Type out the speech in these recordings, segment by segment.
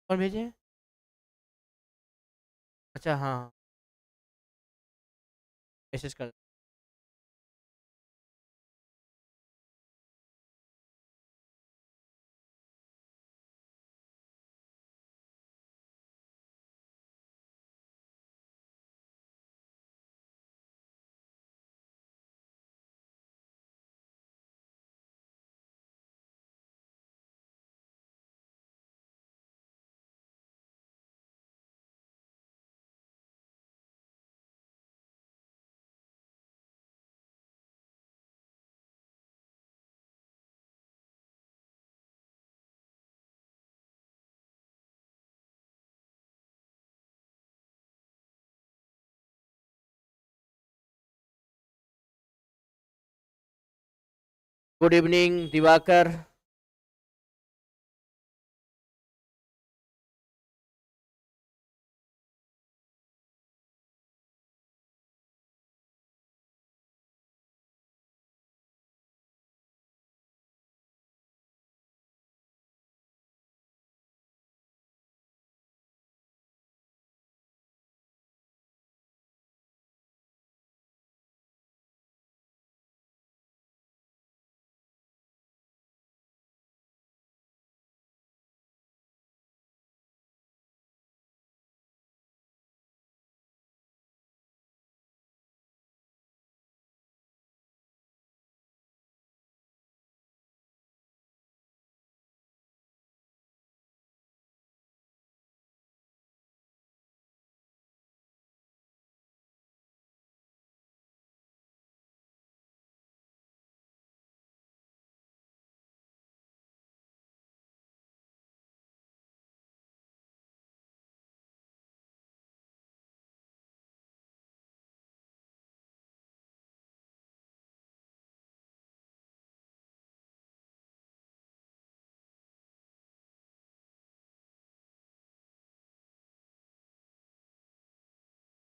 कौन भेजे? अच्छा हाँ हाँ, मैसेज कर। Good evening Diwakar.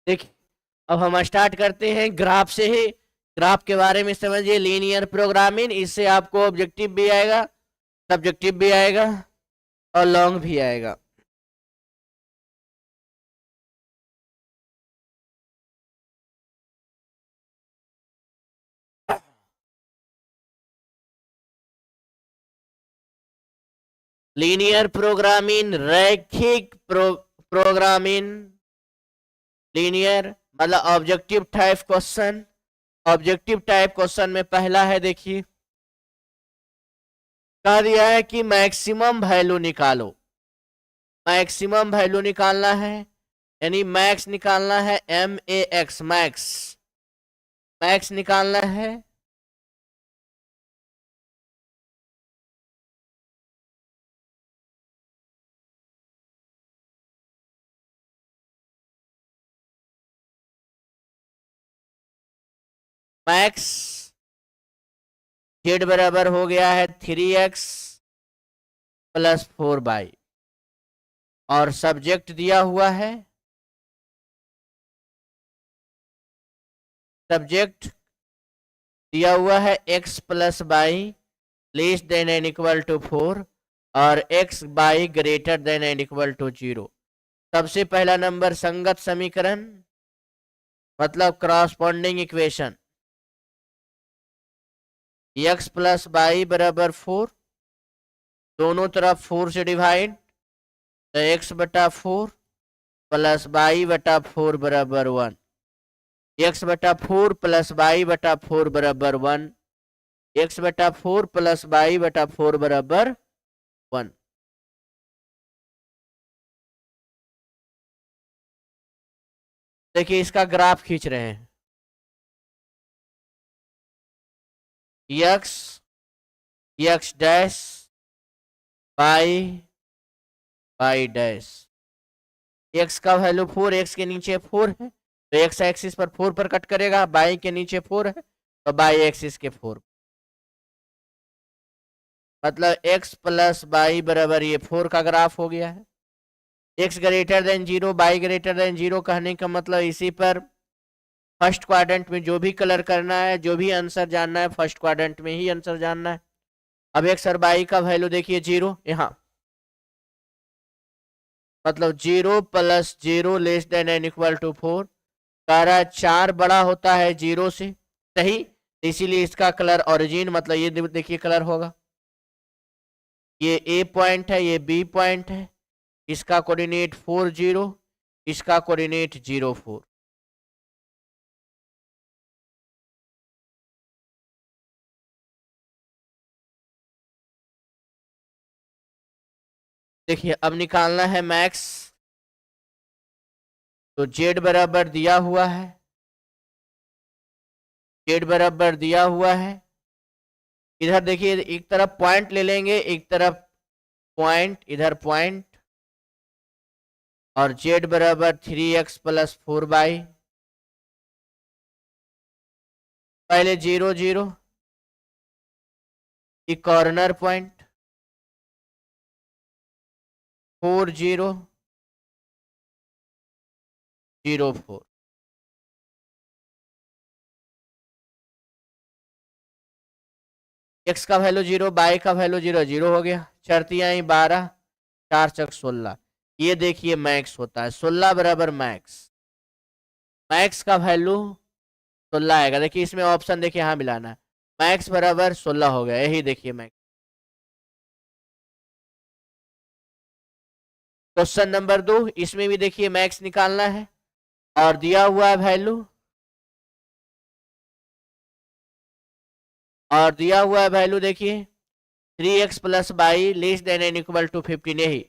देखिए, अब हम स्टार्ट करते हैं ग्राफ से ही। ग्राफ के बारे में समझिए, लीनियर प्रोग्रामिंग, इससे आपको ऑब्जेक्टिव भी आएगा, सब्जेक्टिव भी आएगा और लॉन्ग भी आएगा। लीनियर प्रोग्रामिंग, रैखिक प्रोग्रामिंग। लीनियर मतलब objective type question. Objective type question में पहला है, देखिए कह दिया है कि मैक्सिमम वैल्यू निकालो। मैक्सिमम वैल्यू निकालना है, यानी मैक्स निकालना है, MAX मैक्स। मैक्स निकालना है। मैक्स जेड बराबर हो गया है 3x प्लस 4y, और सब्जेक्ट दिया हुआ है, सब्जेक्ट दिया हुआ है x plus y less than and equal to 4, और x y greater than and equal to 0। सबसे पहला नंबर संगत समीकरण, मतलब corresponding equation, x plus y बराबर 4, दोनों तरफ 4 से डिवाइड, तो x बटा 4 प्लस वाई बटा 4 बराबर 1। x बटा 4 प्लस वाई बटा 4 बराबर 1। x बटा 4 प्लस वाई बटा 4 बराबर 1। देखिए इसका ग्राफ खींच रहे हैं, x x dash y y dash. x का वैल्यू 4, x के नीचे 4 है तो x एक्सिस पर 4 पर कट करेगा, बाई के नीचे 4 है तो बाई एक्सिस के 4, मतलब x प्लस बाई बराबर ये 4 का ग्राफ हो गया है। x greater than 0, by greater than 0 कहने का मतलब इसी पर फर्स्ट क्वाड्रेंट में जो भी कलर करना है, जो भी आंसर जानना है, फर्स्ट क्वाड्रेंट में ही आंसर जानना है। अब x और बाई का वैल्यू देखिए 0 यहाँ, मतलब 0 plus 0 less than N equal to 4। कह रहा है 4 बड़ा होता है 0 से, सही, इसीलिए इसका कलर ओरिजिन, मतलब ये देखिए कलर होगा, ये ए पॉइंट है, ये बी पॉइंट है, इसका कोऑर्डिनेट 4 0, इसका कोऑर्डिनेट 0 4। देखिए अब निकालना है मैक्स, तो जेड बराबर दिया हुआ है, जेड बराबर दिया हुआ है, इधर देखिए एक तरफ पॉइंट ले लेंगे, एक तरफ पॉइंट, इधर पॉइंट, और जेड बराबर 3x प्लस 4y, पहले 0 0, ये कॉर्नर पॉइंट, 4 0 0 4, x का वैल्यू 0, y का वैल्यू 0 0 हो गया, चरतियां आई 12, 4 चक 16, ये देखिए मैक्स होता है 16 बराबर मैक्स, मैक्स का वैल्यू 16 आएगा। देखिए इसमें ऑप्शन देखिए यहाँ मिलाना है, मैक्स बराबर 16 हो गया, यही देखिए मैक्स। क्वेश्चन नंबर 2, इसमें भी देखिए मैक्स निकालना है, और दिया हुआ है वैल्यू, और दिया हुआ है वैल्यू देखिए 3x plus y less than N equal to 15, यही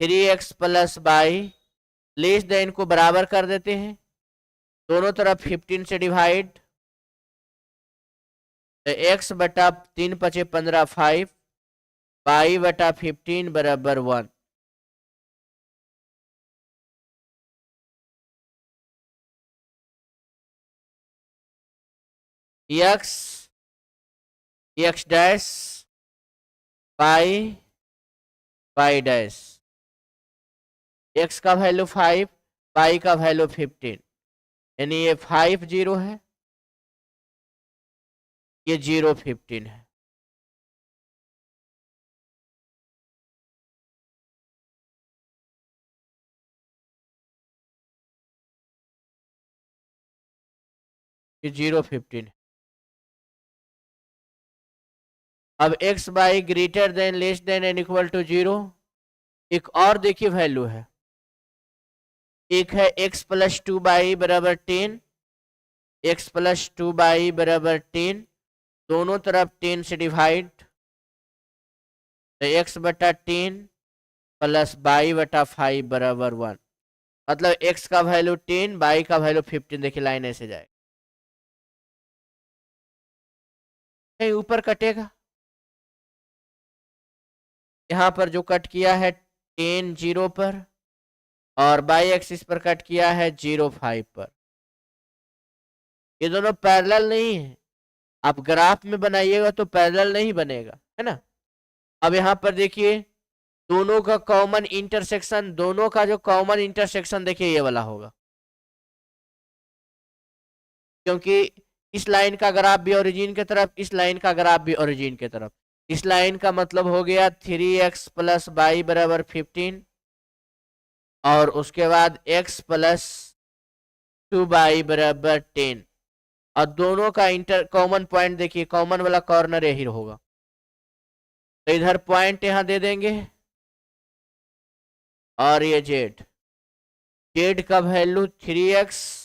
3x plus y less then को बराबर कर देते हैं, दोनों तरफ 15 से डिवाइड, तो x बटा 3 पचे 15 5, बाई बटा 15 बराबर 1। x x dash by by dash, x का वैल्यू 5, बाई का वैल्यू 15, यानी ये 5 0 है, ये 0 15 है। ये 0 15 है। अब x y greater than less than N equal to 0, एक और देखिए वैल्यू है, एक है x प्लस 2 बाई बराबर 10, x प्लस 2 बाई बराबर 10, दोनों तरफ 10 से डिवाइड, तो x बटा 10 प्लस बाई बटा 5 बराबर 1, मतलब x का वैल्यू 10, बाई का वैल्यू 15, देखिए लाइन ऐसे जाएगा, ऊपर कटेगा, यहाँ पर जो कट किया है 10 0 पर, और बाई एक्सिस पर कट किया है 0 5 पर, ये दोनों पैरेलल नहीं है, आप ग्राफ में बनाइएगा तो पैरेलल नहीं बनेगा, है ना। अब यहाँ पर देखिए दोनों का कॉमन इंटरसेक्शन, दोनों का जो कॉमन इंटरसेक्शन देखिए ये वाला होगा, क्योंकि इस लाइन का ग्राफ भी ओरिजिन की तरफ, इस लाइन का ग्राफ भी ओरिजिन की तरफ, इस लाइन का मतलब हो गया 3x प्लस बाई बराबर 15, और उसके बाद x प्लस 2 बाई बराबर 10, और दोनों का इंटर कॉमन पॉइंट देखिए, कॉमन वाला कॉर्नर यही होगा, तो इधर पॉइंट यहां दे देंगे, और ये जेड, जेड का वैल्यू 3x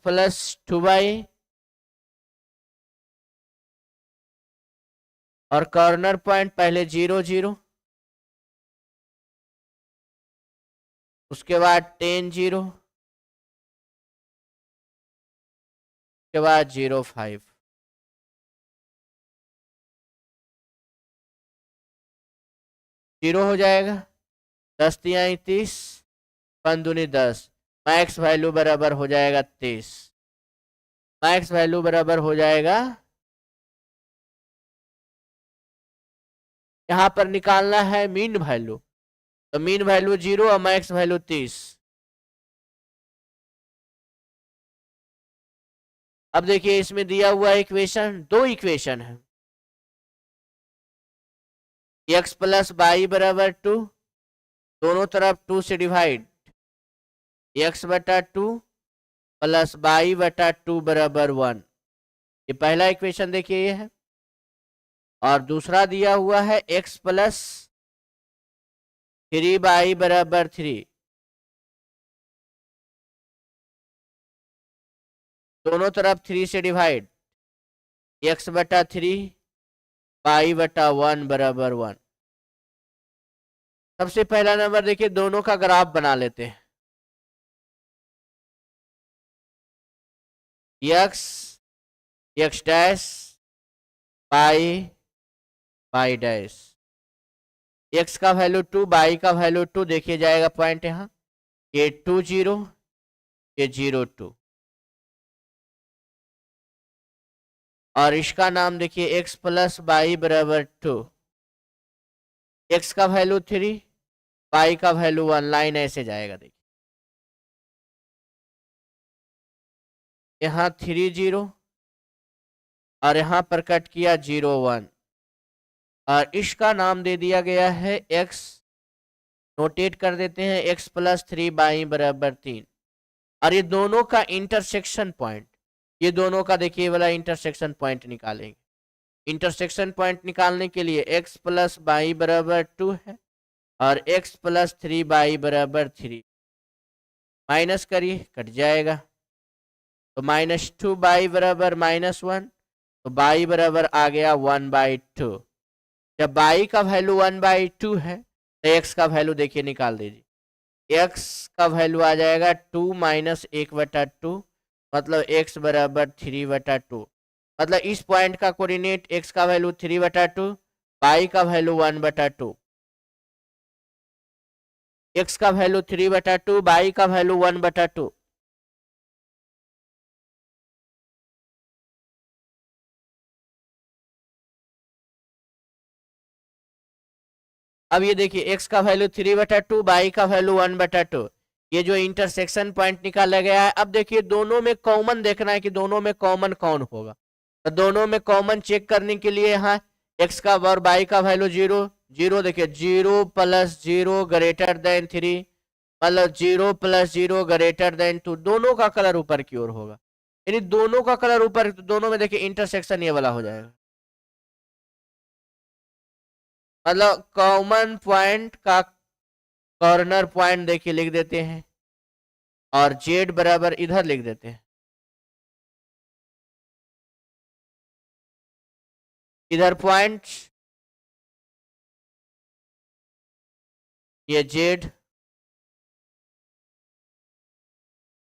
प्लस 2y, और कॉर्नर पॉइंट पहले 0 0, उसके बाद 10 0, उसके बाद 0 5, जीरो हो जाएगा, 10 तिहाई 30, 5 दूनी 10, मैक्स वैल्यू बराबर हो जाएगा 23, मैक्स वैल्यू बराबर हो जाएगा, यहां पर निकालना है मीन वैल्यू, तो मीन वैल्यू 0 और मैक्स वैल्यू 30। अब देखिए इसमें दिया हुआ इक्वेशन, दो इक्वेशन है, एक्स प्लस वाई बराबर 2, दोनों तरफ 2 से डिवाइड, एक्स बटा 2 प्लस वाई बटा 2 बराबर 1। ये पहला इक्वेशन देखिए ये है। और दूसरा दिया हुआ है एक्स प्लस 3y बराबर 3, दोनों तरफ 3 से डिवाइड, एक्स बटा 3 वाई बटा 1 बराबर 1। सबसे पहला नंबर देखिए, दोनों का ग्राफ बना लेते हैं। X x dash y y dash, x का वैल्यू 2 वाई का वैल्यू 2, देखिए जाएगा पॉइंट यहाँ, ये 2 0, ये 0 2, और इसका नाम देखिए एक्स प्लस वाई बराबर 2, एक्स का वैल्यू 3 वाई का वैल्यू 1, लाइन ऐसे जाएगा। देखिए यहाँ 3 0 और यहाँ पर कट किया 0 1, और इसका नाम दे दिया गया है एक्स, नोटेट कर देते हैं एक्स प्लस 3 वाई बराबर 3। और ये दोनों का इंटरसेक्शन पॉइंट, ये दोनों का देखिए वाला इंटरसेक्शन पॉइंट निकालेंगे। इंटरसेक्शन पॉइंट निकालने के लिए एक्स प्लस वाई बराबर 2 है और एक्स प्लस 3 वाई बराबर 3, माइनस करिए कट जाएगा, तो -2 वाई बराबर -1, तो वाई बराबर आ गया 1/2। जब वाई का वैल्यू 1/2 है तो एक्स का वैल्यू देखिए निकाल दीजिए, एक्स का वैल्यू आ जाएगा 2 माइनस 1/2, मतलब एक्स बराबर 3/2। मतलब इस पॉइंट का कोऑर्डिनेट एक्स का वैल्यू 3/2, वाई का वैल्यू 1/2, एक्स का वैल्यू 3/2, वाई का वैल्यू 1/2। अब ये देखिए एक्स का वैल्यू 3/2, वाई का वैल्यू 1/2, ये जो इंटरसेक्शन पॉइंट निकाला गया है। अब देखिए दोनों में कॉमन देखना है कि दोनों में कॉमन कौन होगा, तो दोनों में कॉमन चेक करने के लिए यहाँ एक्स का और वाई का वैल्यू 0 0, देखिए 0 प्लस 0 ग्रेटर देन 3, मतलब 0 प्लस 0 ग्रेटर देन 2, दोनों का कलर ऊपर की ओर होगा, यानी दोनों का कलर ऊपर, दोनों में देखिए इंटरसेक्शन ये वाला हो जाएगा। मतलब कॉमन पॉइंट का कॉर्नर पॉइंट देखिए लिख देते हैं, और जेड बराबर इधर लिख देते हैं, इधर पॉइंट ये जेड,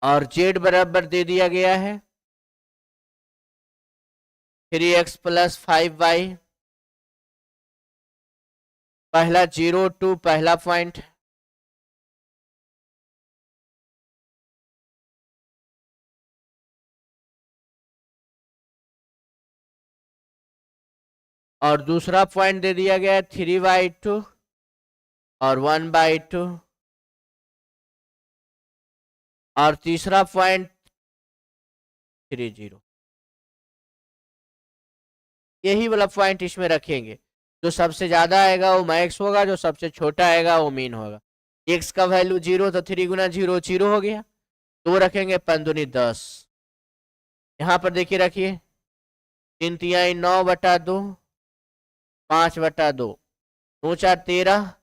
और जेड बराबर दे दिया गया है 3x प्लस 5y, पहला 0 2 पहला पॉइंट, और दूसरा पॉइंट दे दिया गया 3/2 और 1/2, और तीसरा पॉइंट 3 0। यही वाला पॉइंट इसमें रखेंगे, जो सबसे ज्यादा आएगा वो मैक्स होगा, जो सबसे छोटा आएगा वो मीन होगा। एक्स का वैल्यू 0, तो 3 गुना 0 0 हो गया, 2 रखेंगे 5 दूनी 10, यहाँ पर देखिए रखिए 3 तिहाई 9/2, 5/2, 2 4 13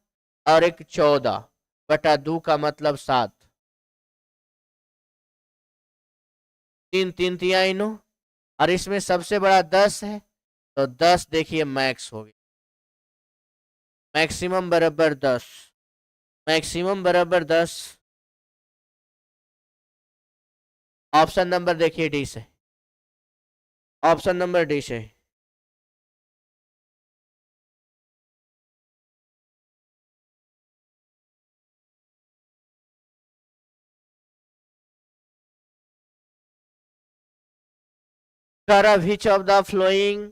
और 1 14/2 का मतलब 7, 3 3 तिहाई 9, और इसमें सबसे बड़ा 10 है, तो 10 देखिए मैक्स हो गया, मैक्सिमम बराबर 10, मैक्सिमम बराबर 10। ऑप्शन नंबर देखिए डी से, ऑप्शन नंबर डी से। Which of the following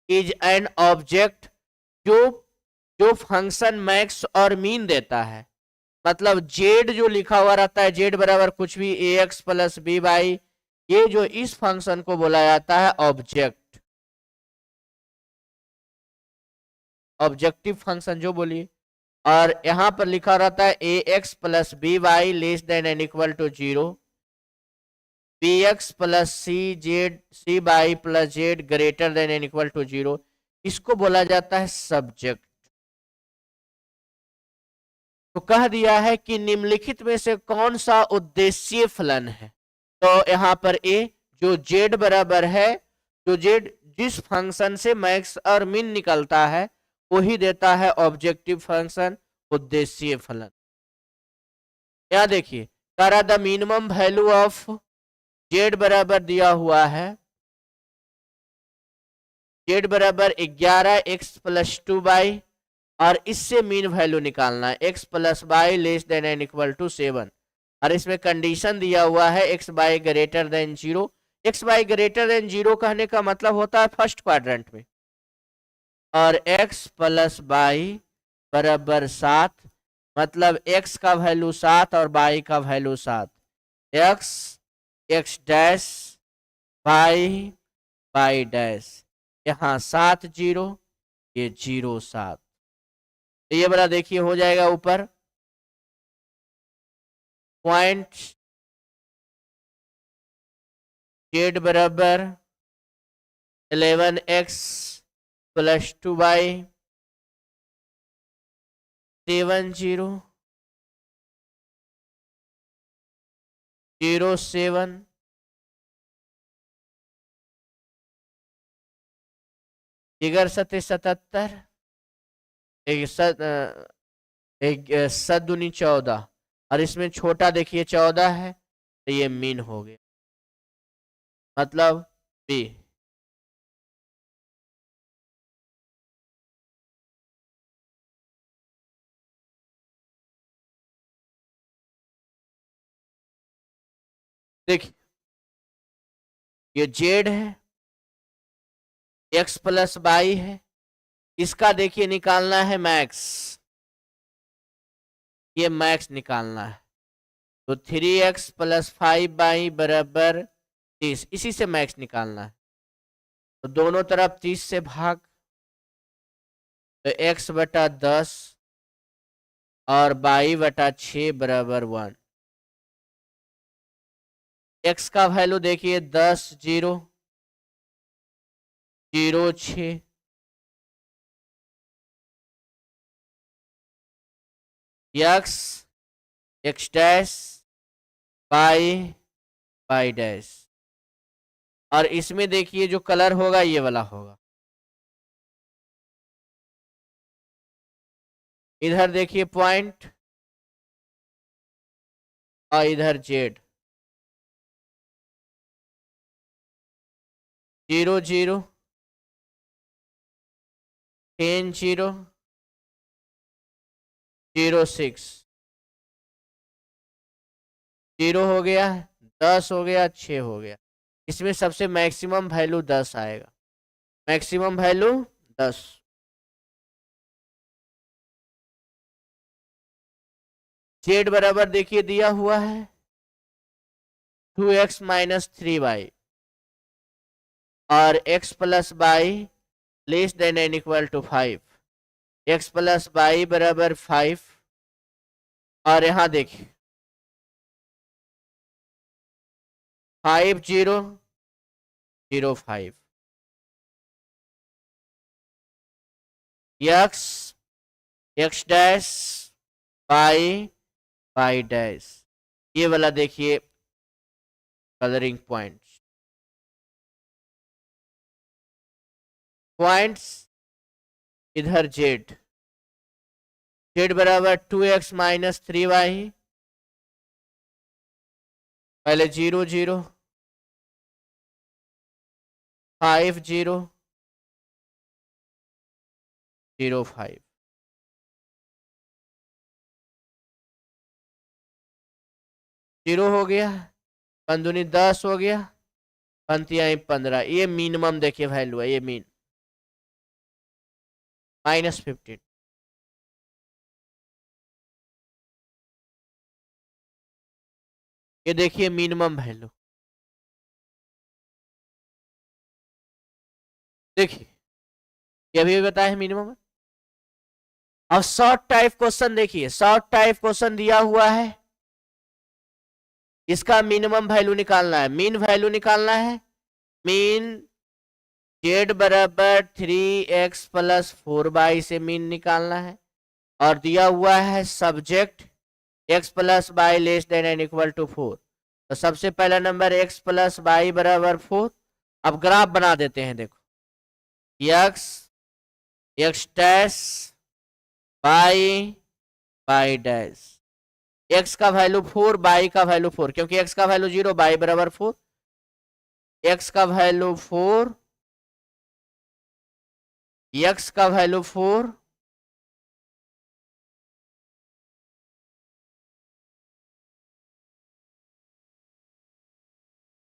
is an object जो जो फंक्शन मैक्स और मीन देता है, मतलब जेड जो लिखा हुआ रहता है, जेड बराबर कुछ भी ए एक्स प्लस बी वाई, ये जो इस फंक्शन को बोला जाता है ऑब्जेक्ट। ऑब्जेक्टिव फंक्शन जो बोलिए, और यहां पर लिखा रहता है a x plus b y less than N equal to 0, b x plus c y plus z greater than N equal to 0, इसको बोला जाता है सब्जेक्ट। तो कह दिया है कि निम्नलिखित में से कौन सा उद्देश्य फलन है। तो यहां पर ए जो जेड बराबर है, जो जेड जिस फंक्शन से मैक्स और मिन निकलता है वही देता है ऑब्जेक्टिव फंक्शन उद्देश्य फलन। यहां देखिए करा the minimum value of Z बराबर दिया हुआ है, जेड बराबर 11x प्लस 2y, और इससे मीन वैल्यू निकालना है x plus y less than N equal to 7, और इसमें कंडीशन दिया हुआ है x y greater than 0। x y greater than 0 कहने का मतलब होता है फर्स्ट क्वाड्रेंट में, और x प्लस वाई बराबर 7, मतलब x का वैल्यू 7 और y का value 7, x dash y dash, यहाँ 7 0, ये 0 7, ये बड़ा देखिए हो जाएगा ऊपर पॉइंट जेड बराबर 11x प्लस 2y 7 0 0 7, फिगर 77, एक सदुनी 14, और इसमें छोटा देखिए 14 है, तो ये मीन हो गया, मतलब बी। देखिए ये जेड है, एक्स प्लस वाई है, इसका देखिए निकालना है मैक्स, ये मैक्स निकालना है, तो 3x प्लस 5y बराबर 30, इसी से मैक्स निकालना है। तो दोनों तरफ 30 से भाग, तो x बटा 10 और y बटा 6 बराबर 1। x का वैल्यू देखिए 10 0 0 6, x डैश y डैश, और इसमें देखिए जो कलर होगा ये वाला होगा, इधर देखिए पॉइंट और इधर जेड, 0 0 10 0 0 6, 0 हो गया, 10 हो गया, 6 हो गया, इसमें सबसे मैक्सिमम वैल्यू 10 आएगा, मैक्सिमम वैल्यू 10। जेड बराबर देखिए दिया हुआ है 2x माइनस 3y, और x plus y less than N equal to 5, x plus y बराबर 5, और यहां देखिए 5 0 0 5, x डैश y डैश, ये वाला देखिए कलरिंग पॉइंट्स इधर जेड बराबर 2x माइनस 3y, पहले 0 0 5 0 0 5, जीरो हो गया, पंदुनी 10 हो गया, पंतियाई 15, ये मिनिमम देखिए वैल्यू है, ये मीन -15, ये देखिए मिनिमम वैल्यू, देखिए ये अभी बताया है मिनिमम, अब शॉर्ट टाइप क्वेश्चन देखिए, शॉर्ट टाइप क्वेश्चन दिया हुआ है, इसका मिनिमम वैल्यू निकालना है, मीन वैल्यू निकालना है। मीन z बराबर 3x प्लस 4y से मीन निकालना है, और दिया हुआ है subject x plus y less than N equal to 4। तो सबसे पहला नंबर x प्लस वाई बराबर 4। अब ग्राफ बना देते हैं, देखो x dash y dash, x का वैल्यू 4, y का वैल्यू 4, क्योंकि x का वैल्यू 0, y बराबर 4, x का वैल्यू 4, x का वैल्यू 4,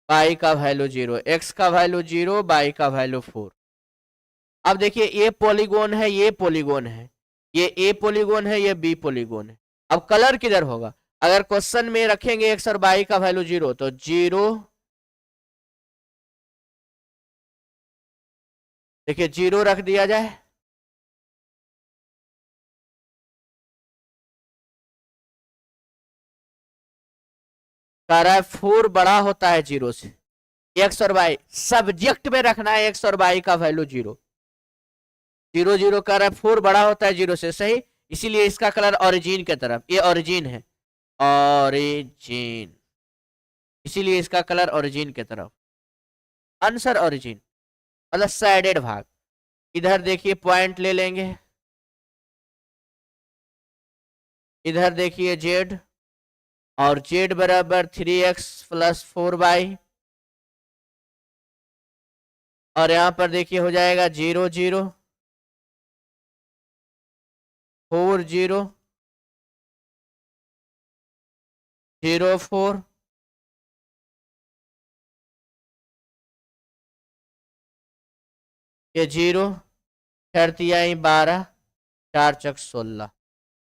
y का वैल्यू 0, x का वैल्यू 0, y का वैल्यू 4। अब देखिए ये पॉलीगोन है, ये पॉलीगोन है, ये ए पॉलीगोन है, ये बी पॉलीगोन है। अब कलर किधर होगा? अगर क्वेश्चन में रखेंगे x और y का वैल्यू 0, तो 0, देखिए 0 रख दिया जाए, कह रहा है 4 बड़ा होता है 0 से, x और y सब्जेक्ट में रखना है, x और y का वैल्यू 0, 0 0 कह रहा है 4 बड़ा होता है 0 से, सही। इसीलिए इसका कलर ओरिजिन की तरफ, ये ओरिजिन है, ओरिजिन, इसीलिए इसका कलर ओरिजिन की तरफ, आंसर ओरिजिन मतलब साइडेड भाग। इधर देखिए पॉइंट ले लेंगे, इधर देखिए z, और z बराबर 3x प्लस 4y, और यहां पर देखिए हो जाएगा 0 0 4 0 0 4, ये 0, 12, 4 चक 16,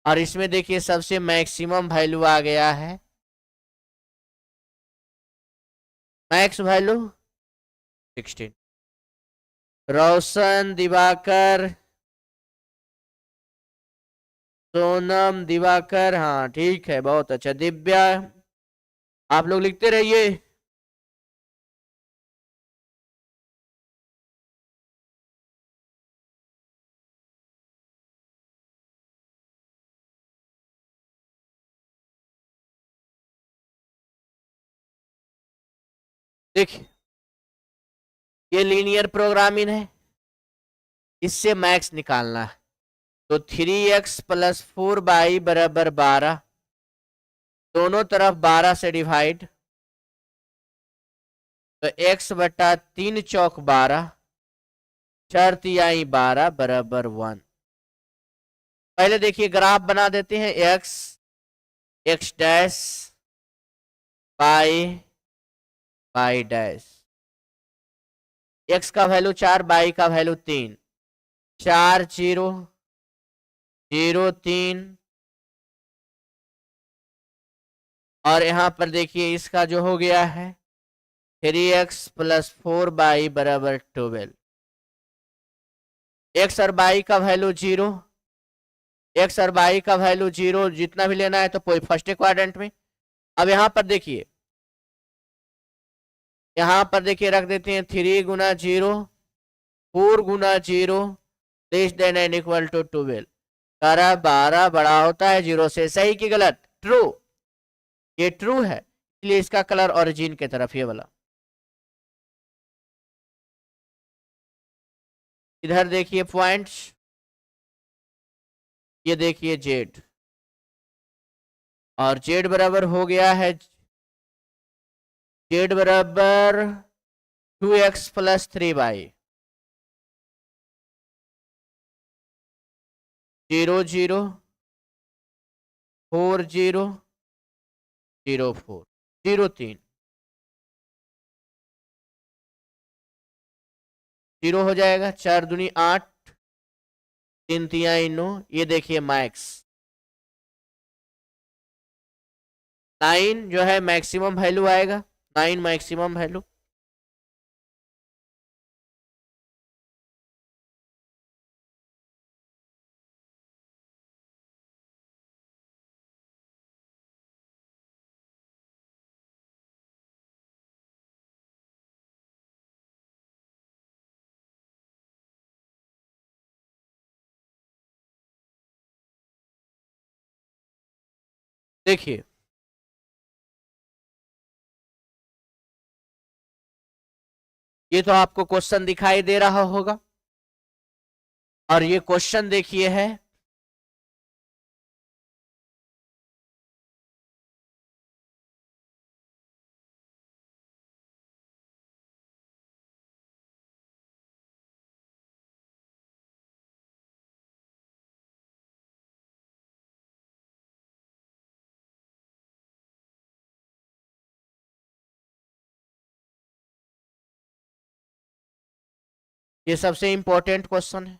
और इसमें देखिए सबसे मैक्सिमम वैल्यू आ गया है, मैक्स वैल्यू 16। रोशन, दिवाकर, सोनम, दिवाकर, हाँ ठीक है, बहुत अच्छा। दिव्या, आप लोग लिखते रहिए। देखिए ये लीनियर प्रोग्रामिंग है, इससे मैक्स निकालना है, तो 3x प्लस 4y बराबर 12, दोनों तरफ 12 से डिवाइड, तो x बटा 3 चौक 12, 4 तिहाई 12 बराबर 1। पहले देखिए ग्राफ बना देते हैं, x dash y dash, x का वैल्यू 4, y का वैल्यू 3, 4 0 0 3, और यहां पर देखिए इसका जो हो गया है 3x प्लस 4y बराबर 12, x और y का वैल्यू 0, x और y का वैल्यू 0 जितना भी लेना है तो कोई फर्स्ट क्वाड्रेंट में। अब यहां पर देखिए, यहां पर देखिए रख देते हैं 3 गुना 0, 4 गुना 0 less than N equal to 12, 12 बड़ा होता है 0 से, सही कि गलत? ट्रू, ये ट्रू है, इसलिए इसका कलर ओरिजिन की तरफ, ये वाला। इधर देखिए पॉइंट्स, ये देखिए जेड, और जेड बराबर हो गया है, जेड बराबर 2x प्लस 3y, 0 0 4 0 0 4 0 3, 0 हो जाएगा, 4 दूनी 8, 3 तिहाई 9, ये देखिए मैक्स 9 जो है मैक्सिमम वैल्यू आएगा, 9 मैक्सिमम वैल्यू। देखिए ये तो आपको क्वेश्चन दिखाई दे रहा होगा, और ये क्वेश्चन देखिए है ये सबसे इंपॉर्टेंट क्वेश्चन है।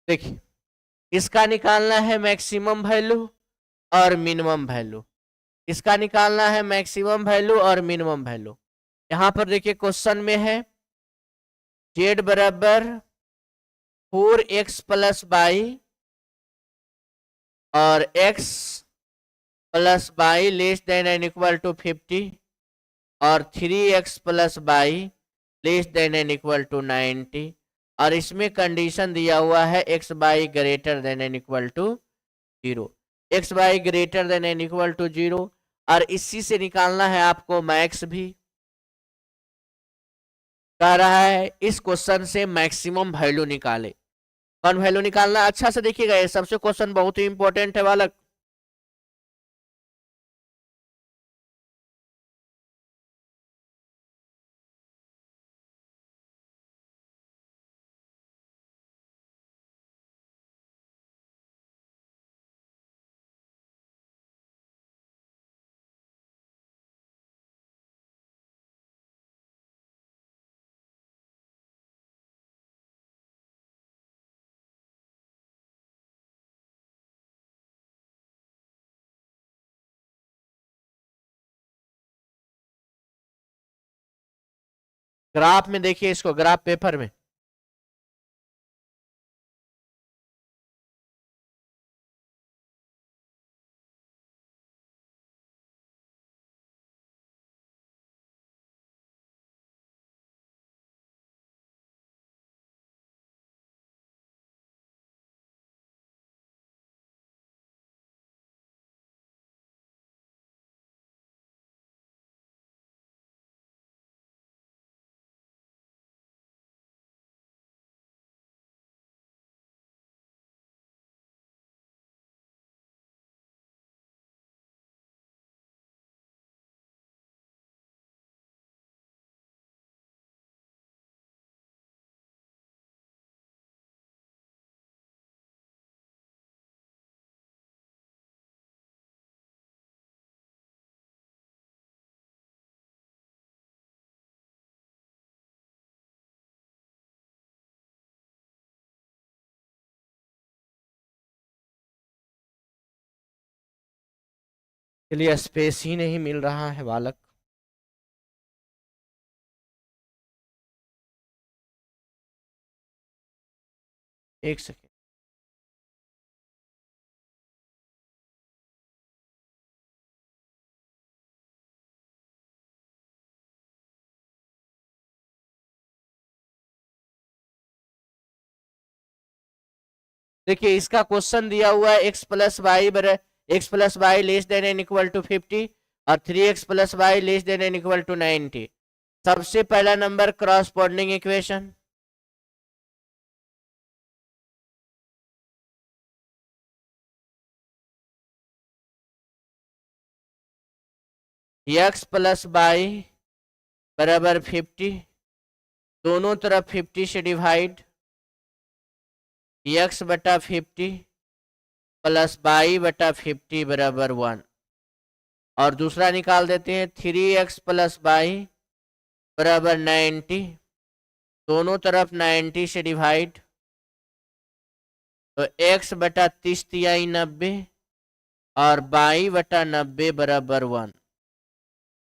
देखिए इसका निकालना है मैक्सिमम वैल्यू और मिनिमम वैल्यू, इसका निकालना है मैक्सिमम वैल्यू और मिनिमम वैल्यू। यहां पर देखिए क्वेश्चन में है z बराबर 4x प्लस वाई और x plus y less than N equal to 50 और 3x plus y less than N equal to 90, और इसमें कंडीशन दिया हुआ है x y greater than N equal to 0, x y greater than N equal to 0, और इसी से निकालना है आपको मैक्स भी। कह रहा है इस क्वेश्चन से मैक्सिमम वैल्यू निकाले। कौन वैल्यू निकालना, अच्छा से देखिएगा, ये सबसे क्वेश्चन बहुत ही इंपॉर्टेंट है बालक। ग्राफ में देखिए इसको, ग्राफ पेपर में के लिए स्पेस ही नहीं मिल रहा है बालक। एक सेकेंड, देखिए इसका क्वेश्चन दिया हुआ है x plus y less than N equal to 50 और 3x plus y less than N equal to 90। सबसे पहला number corresponding equation, x plus y बराबर 50, दोनों तरफ 50 से डिवाइड, x बटा 50 प्लस वाई बटा 50 बराबर 1, और दूसरा निकाल देते हैं 3x प्लस वाई बराबर 90, दोनों तरफ 90 से डिवाइड, तो x बटा 30 तिहाई 90 और वाई बटा 90 बराबर 1,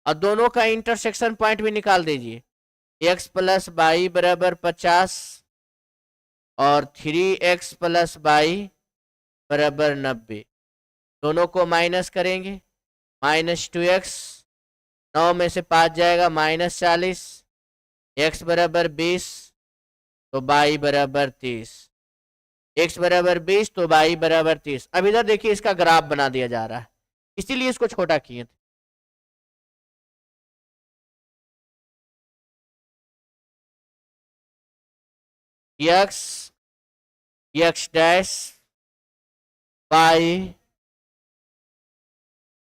और दोनों का इंटरसेक्शन पॉइंट भी निकाल दीजिए। x प्लस वाई बराबर 50 और 3x प्लस वाई बराबर 90। दोनों को माइनस करेंगे, -2x, 9 में से 5 जाएगा -40, x बराबर 20 तो y बराबर 30, x बराबर 20 तो y बराबर 30। अब इधर देखिए इसका ग्राफ बना दिया जा रहा है, इसीलिए इसको छोटा किए थे। x डैश y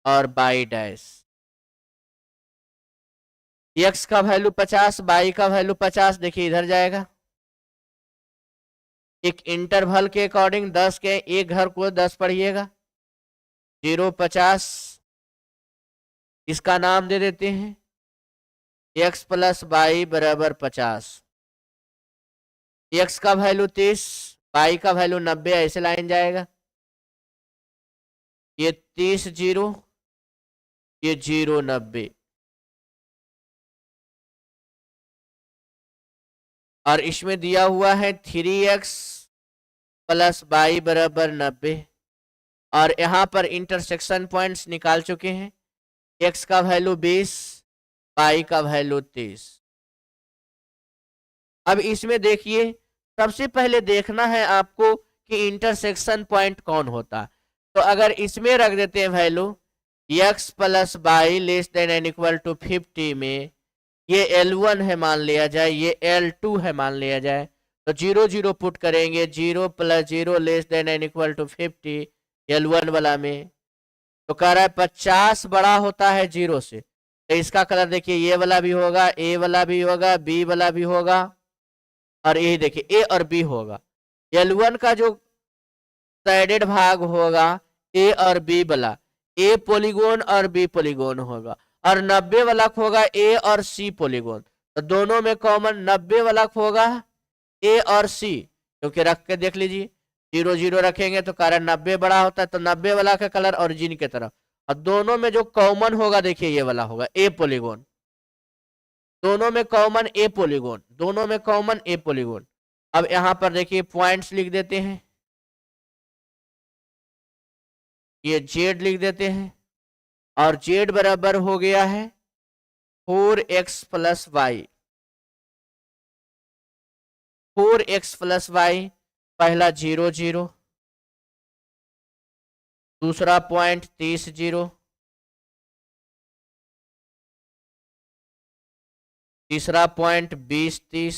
और y डैश। x का वैल्यू 50, y का वैल्यू 50, देखिए इधर जाएगा। एक इंटरवल के अकॉर्डिंग 10 के एक घर को 10 पढ़िएगा, 0 50, इसका नाम दे देते हैं x प्लस वाई बराबर 50। x का वैल्यू 30, y का वैल्यू 90, ऐसे लाइन जाएगा। ये 30 0, ये 0 90, और इसमें दिया हुआ है 3x प्लस वाई बराबर 90, और यहां पर इंटरसेक्शन पॉइंट्स निकाल चुके हैं। x का वैल्यू 20, y का वैल्यू 30। अब इसमें देखिए सबसे पहले देखना है आपको कि इंटरसेक्शन पॉइंट कौन होता। तो अगर इसमें रख देते हैं value x plus y less than N equal to 50 में, ये L1 है मान लिया जाए, ये L2 है मान लिया जाए, तो 0 0 पुट करेंगे, 0 plus 0 less than N equal to 50 L1 वाला में। तो कह रहा है 50 बड़ा होता है 0 से, तो इसका कलर देखिए ये वाला भी होगा, ए वाला भी होगा, बी वाला भी होगा, और ये देखिए ए और बी होगा। L1 का जो साइडेड भाग होगा ए और बी वाला, ए पॉलीगोन और बी पॉलीगोन होगा, और 90 वाला होगा ए और सी पॉलीगोन। तो दोनों में कॉमन 90 वाला होगा ए और सी, क्योंकि रख के देख लीजिए 0 0 रखेंगे तो कारण 90 बड़ा होता है, तो 90 वाला का कलर ओरिजिन की तरफ, और दोनों में जो कॉमन होगा देखिए ये वाला होगा ए पॉलीगोन, दोनों में कॉमन ए पॉलीगोन, दोनों में कॉमन ए पॉलीगोन। अब यहां पर देखिए पॉइंट्स लिख देते हैं, ये जेड लिख देते हैं, और जेड बराबर हो गया है 4x plus Y. 4x plus Y, पहला 0 0, दूसरा पॉइंट 30 0, तीसरा पॉइंट 20 30,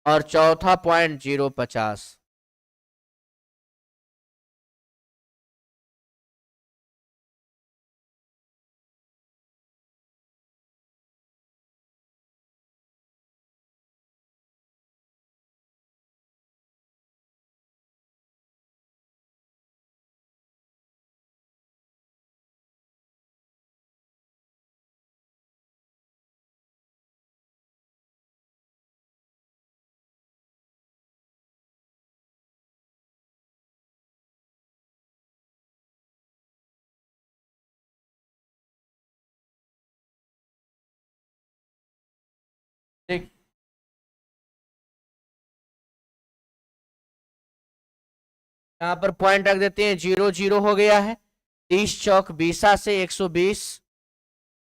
और चौथा पॉइंट 0 50। ठीक, यहाँ पर पॉइंट रख देते हैं, 0 0 हो गया है, 30 चौक 20 से 120,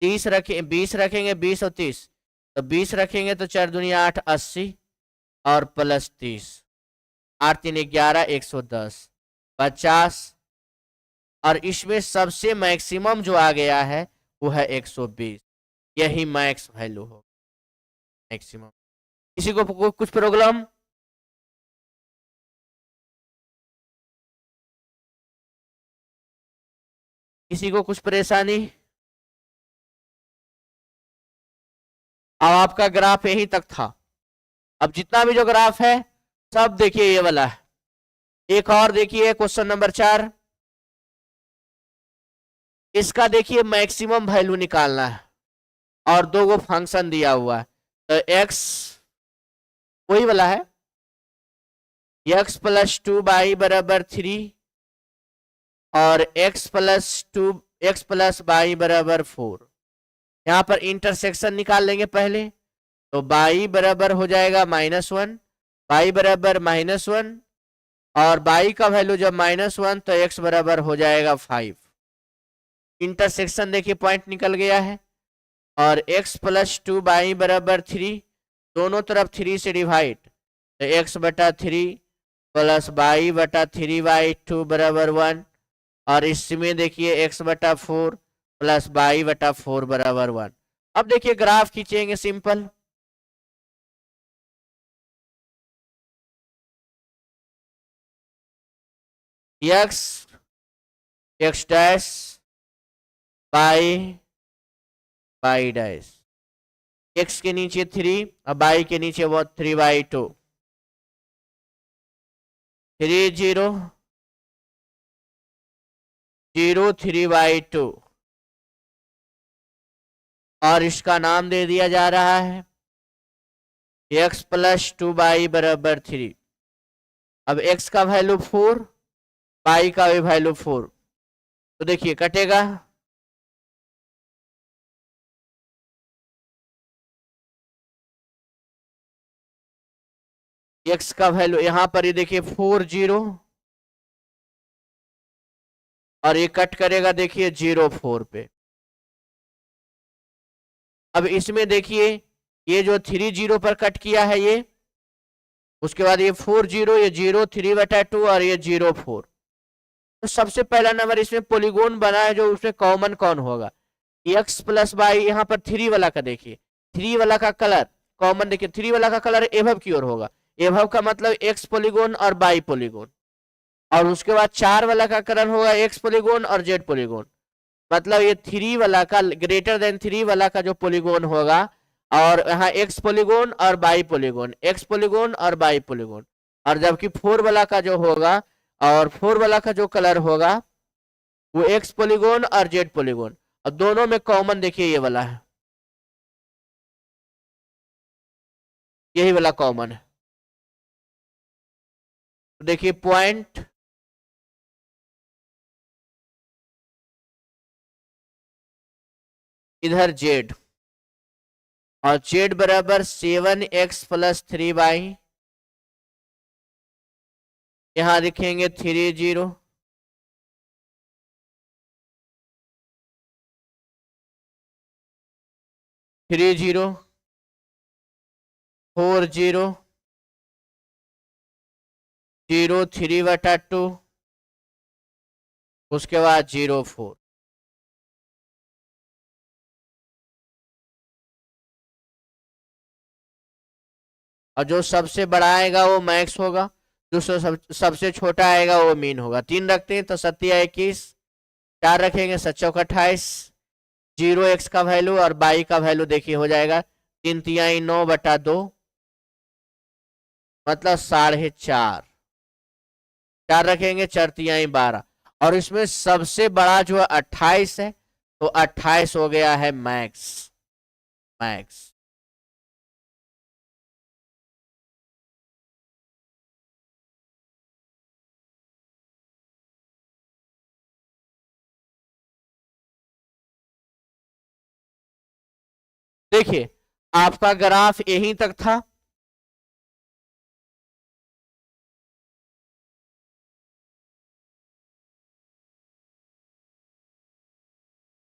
30 रखें 20 रखेंगे, 20 और 30, तो 20 रखेंगे तो 4 दुनिया 8 80, और प्लस 30, 8 3 11 110 50, और इसमें सबसे मैक्सिमम जो आ गया है वो है 120, यही मैक्स वैल्यू हो मैक्सिमम। किसी को कुछ प्रॉब्लम? किसी को कुछ परेशानी? अब आपका ग्राफ यहीं तक था, अब जितना भी जो ग्राफ है सब देखिए ये वाला है। एक और देखिए क्वेश्चन नंबर 4, इसका देखिए मैक्सिमम वैल्यू निकालना है, और दो गो फंक्शन दिया हुआ है, तो x वही वाला है, x प्लस 2y बराबर 3, और x प्लस y बराबर 4। यहाँ पर इंटरसेक्शन निकाल लेंगे पहले, तो y बराबर हो जाएगा -1, y बराबर -1 और y का वैल्यू जब -1 तो x बराबर हो जाएगा 5। इंटरसेक्शन देखिए पॉइंट निकल गया है और x प्लस 2y बराबर 3, दोनों तरफ 3 से डिवाइड, तो x बटा 3 प्लस y बटा 3y2 बराबर 1 और इसमें देखिए x बटा 4 प्लस y बटा 4 बराबर 1। अब देखिए ग्राफ खींचेंगे simple, x x dash y y dash, x के नीचे 3 और y के नीचे वो 3y2, 3 0 0 3y2 और इसका नाम दे दिया जा रहा है x प्लस 2y बराबर 3। अब x का वैल्यू 4, y का भी वैल्यू 4, तो देखिए कटेगा, x का वैल्यू यहां पर ये देखिए 4 0 और ये कट करेगा देखिए 0 4 पे। अब इसमें देखिए ये जो 3 0 पर कट किया है ये, उसके बाद ये 4 0, ये 0 3 बटा 2 और ये 0 4, तो सबसे पहला नंबर इसमें पॉलीगोन बना है जो उसमें कॉमन कौन होगा, एक्स प्लस वाई। यहाँ पर 3 वाला का देखिए, 3 वाला का कलर कॉमन देखिए, 3 वाला का कलर एभव की ओर होगा, एभव का मतलब एक्स पॉलीगोन और बाई पॉलीगोन, और उसके बाद 4 वाला का कलर होगा एक्स पॉलीगोन और जेड पॉलीगोन, मतलब ये 3 वाला का ग्रेटर देन 3 वाला का जो पॉलीगोन होगा, और यहाँ एक्स पॉलीगोन और बाई पॉलीगोन, एक्स पॉलीगोन और बाई पॉलीगोन, और जबकि 4 वाला का जो होगा और 4 वाला का जो कलर होगा वो एक्स पॉलीगोन और जेड पॉलीगोन, और दोनों में कॉमन देखिए ये वाला है, यही वाला कॉमन है। तो देखिए पॉइंट इधर जेड, और जेड बराबर 7x प्लस 3y, यहां लिखेंगे 3 0 3 0 4 0 0 3 बटा 2, उसके बाद 0 4। और जो सबसे बड़ा आएगा वो मैक्स होगा, जो सबसे छोटा आएगा वो मीन होगा। 3 रखते हैं तो 7 21, 4 रखेंगे 7 28, 0 एक्स का वैल्यू और बाई का वैल्यू देखिए हो जाएगा 3 तिहाई 9 बटा 2, मतलब 4.5, 4 रखेंगे 4 तिहाई 12, और इसमें सबसे बड़ा जो है 28 है, तो 28 हो गया है मैक्स, मैक्स। देखिए आपका ग्राफ यहीं तक था,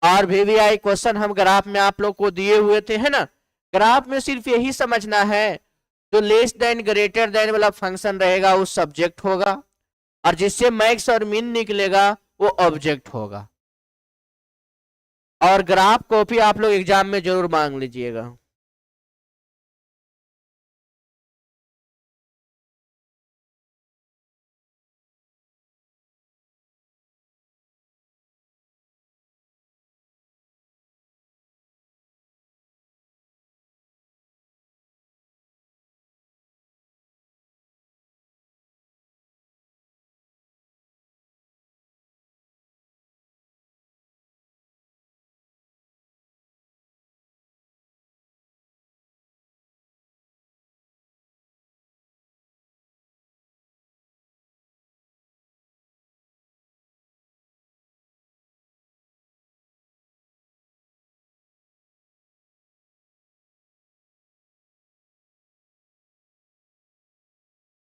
और VVI क्वेश्चन हम ग्राफ में आप लोग को दिए हुए थे, है ना। ग्राफ में सिर्फ यही समझना है, जो लेस देन ग्रेटर देन वाला फंक्शन रहेगा वो सब्जेक्ट होगा, और जिससे मैक्स और मिन निकलेगा वो ऑब्जेक्ट होगा। और ग्राफ कॉपी आप लोग एग्जाम में जरूर मांग लीजिएगा।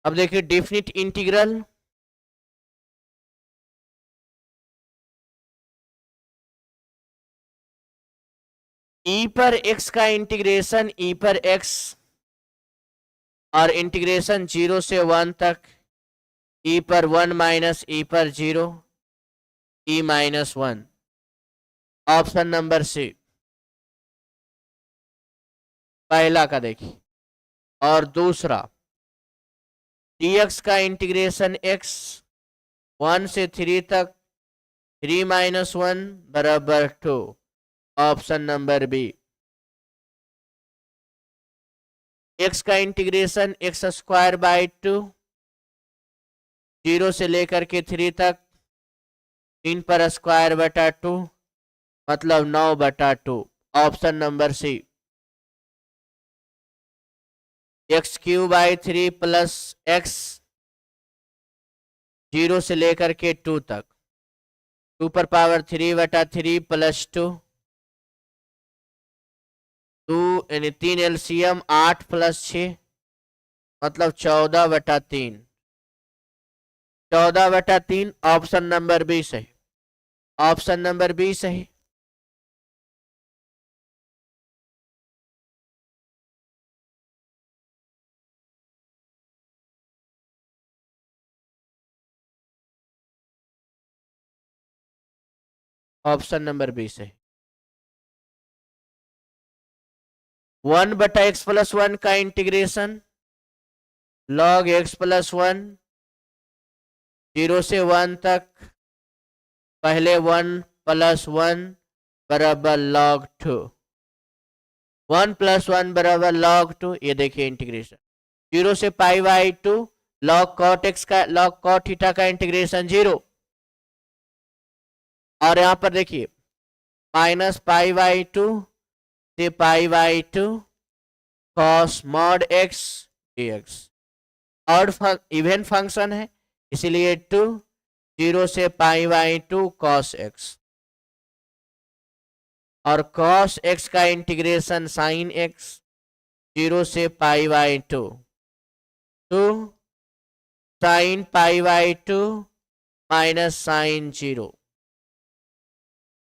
अब देखिए डेफिनिट इंटीग्रल, ई पर एक्स का इंटीग्रेशन ई पर एक्स और इंटीग्रेशन 0 से 1 तक, ई पर 1 माइनस ई पर 0, ई -1। ऑप्शन नंबर सी पहला का देखिए। और दूसरा dx का इंटीग्रेशन x 1 से 3 तक, 3 - 1 बराबर 2। Option number B. x का इंटीग्रेशन x² 2, 0 से लेकर के 3 तक, 3 पर स्क्वायर बटा 2 मतलब 9/2। Option number C. x³ 3 plus x 0 से लेकर के 2 तक, 2 पर पावर 3/3 प्लस 2, 2 यानी 3 एलसीएम 8 प्लस 6 मतलब 14/3। 14/3 ऑप्शन नंबर बी सही। ऑप्शन नंबर बी सही। ऑप्शन नंबर बी सही। 1/x+1 का इंटीग्रेशन log x+1 0 से 1 तक, पहले 1 + 1 बराबर log 2, 1 + 1 बराबर log 2। ये देखिए इंटीग्रेशन 0 से π/2 log cot थीटा का इंटीग्रेशन 0। और यहां पर देखिए -π/2 से π/2 cos mod x dx। और इवन फंक्शन है इसलिए 2, 0 से π/2 cos x। और cos x का इंटीग्रेशन sin x 0 से π/2, 2 sin π/2 माइनस sin 0,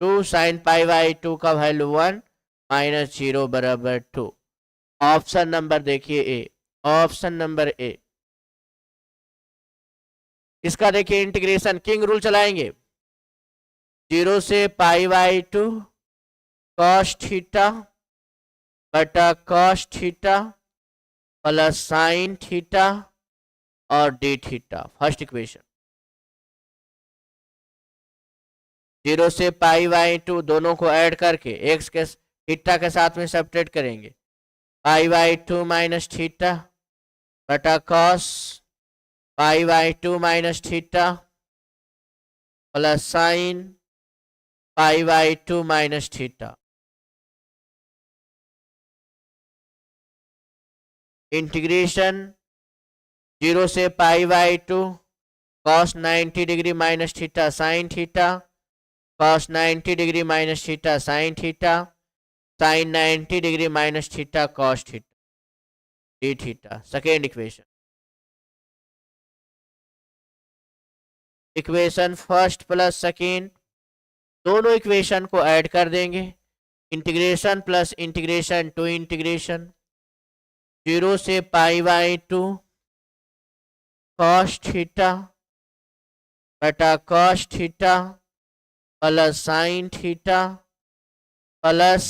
2 sin π/2 का वैल्यू 1 -0 बराबर 2। ऑप्शन नंबर देखिए ए। ऑप्शन नंबर ए। इसका देखिए इंटीग्रेशन किंग रूल चलाएंगे, 0 से π/2 cos थीटा बटा cos theta plus sin theta और d थीटा। फर्स्ट इक्वेशन 0 से π/2 दोनों को ऐड करके x के थीटा के साथ में सब्ट्रैक्ट करेंगे, π/2 माइनस थीटा बटा cos π/2 minus theta plus sine π/2 minus theta. Integration 0 से π/2 cos 90 degree minus theta sine theta, cos 90 degree minus theta sine theta, sine 90 degree minus theta cos theta d theta. Second equation. Equation first plus second दोनों equation को add कर देंगे, integration plus integration two integration 0 से π/2 cos theta बटा cos theta plus sine theta plus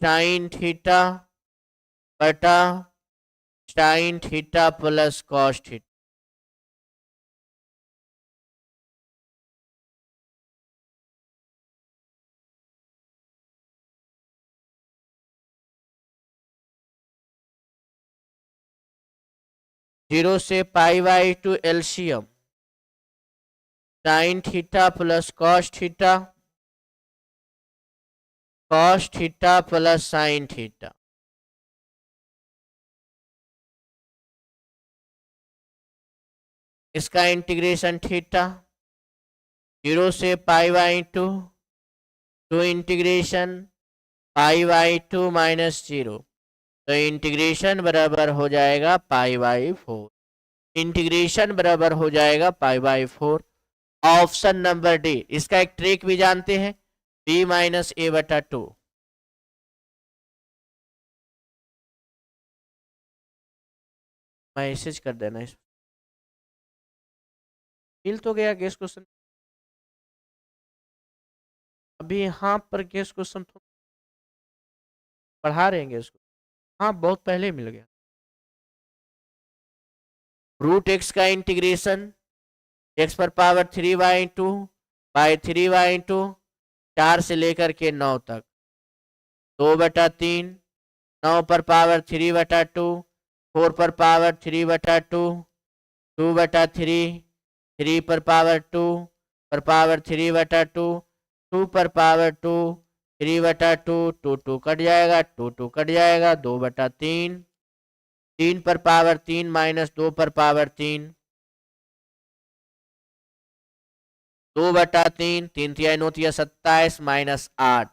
sine theta बटा sine theta plus cos theta. Zero से π/2 LCM sine theta plus cos theta plus sine theta. इसका integration theta 0 से π/2 to integration π/2 - 0 तो integration बराबर हो जाएगा π/4, इंटीग्रेशन बराबर हो जाएगा π/4। Option number D. इसका एक ट्रिक भी जानते हैं, b-a/2। मैसेज कर देना इस, मिल तो गया गेस क्वेश्चन। अभी यहाँ पर गेस क्वेश्चन पढ़ा रहे हैं इसको, हाँ बहुत पहले मिल गया। रूट एक्स का इंटीग्रेशन x पर पावर 3/2 बाई 3/2 4 से लेकर के 9 तक, 2/3, 9 पर पावर 3/2, 4 पर पावर 3/2, 2/3, 3 पर पावर 2 पर पावर 3/2, 2 पर पावर 2, 3/2, 2 2 कट जाएगा, 2 2 कट जाएगा, 2/3, 3 पर पावर 3 माइनस 2 पर पावर 3, 2/3, 3 तिया 9 तिया 27 माइनस 8,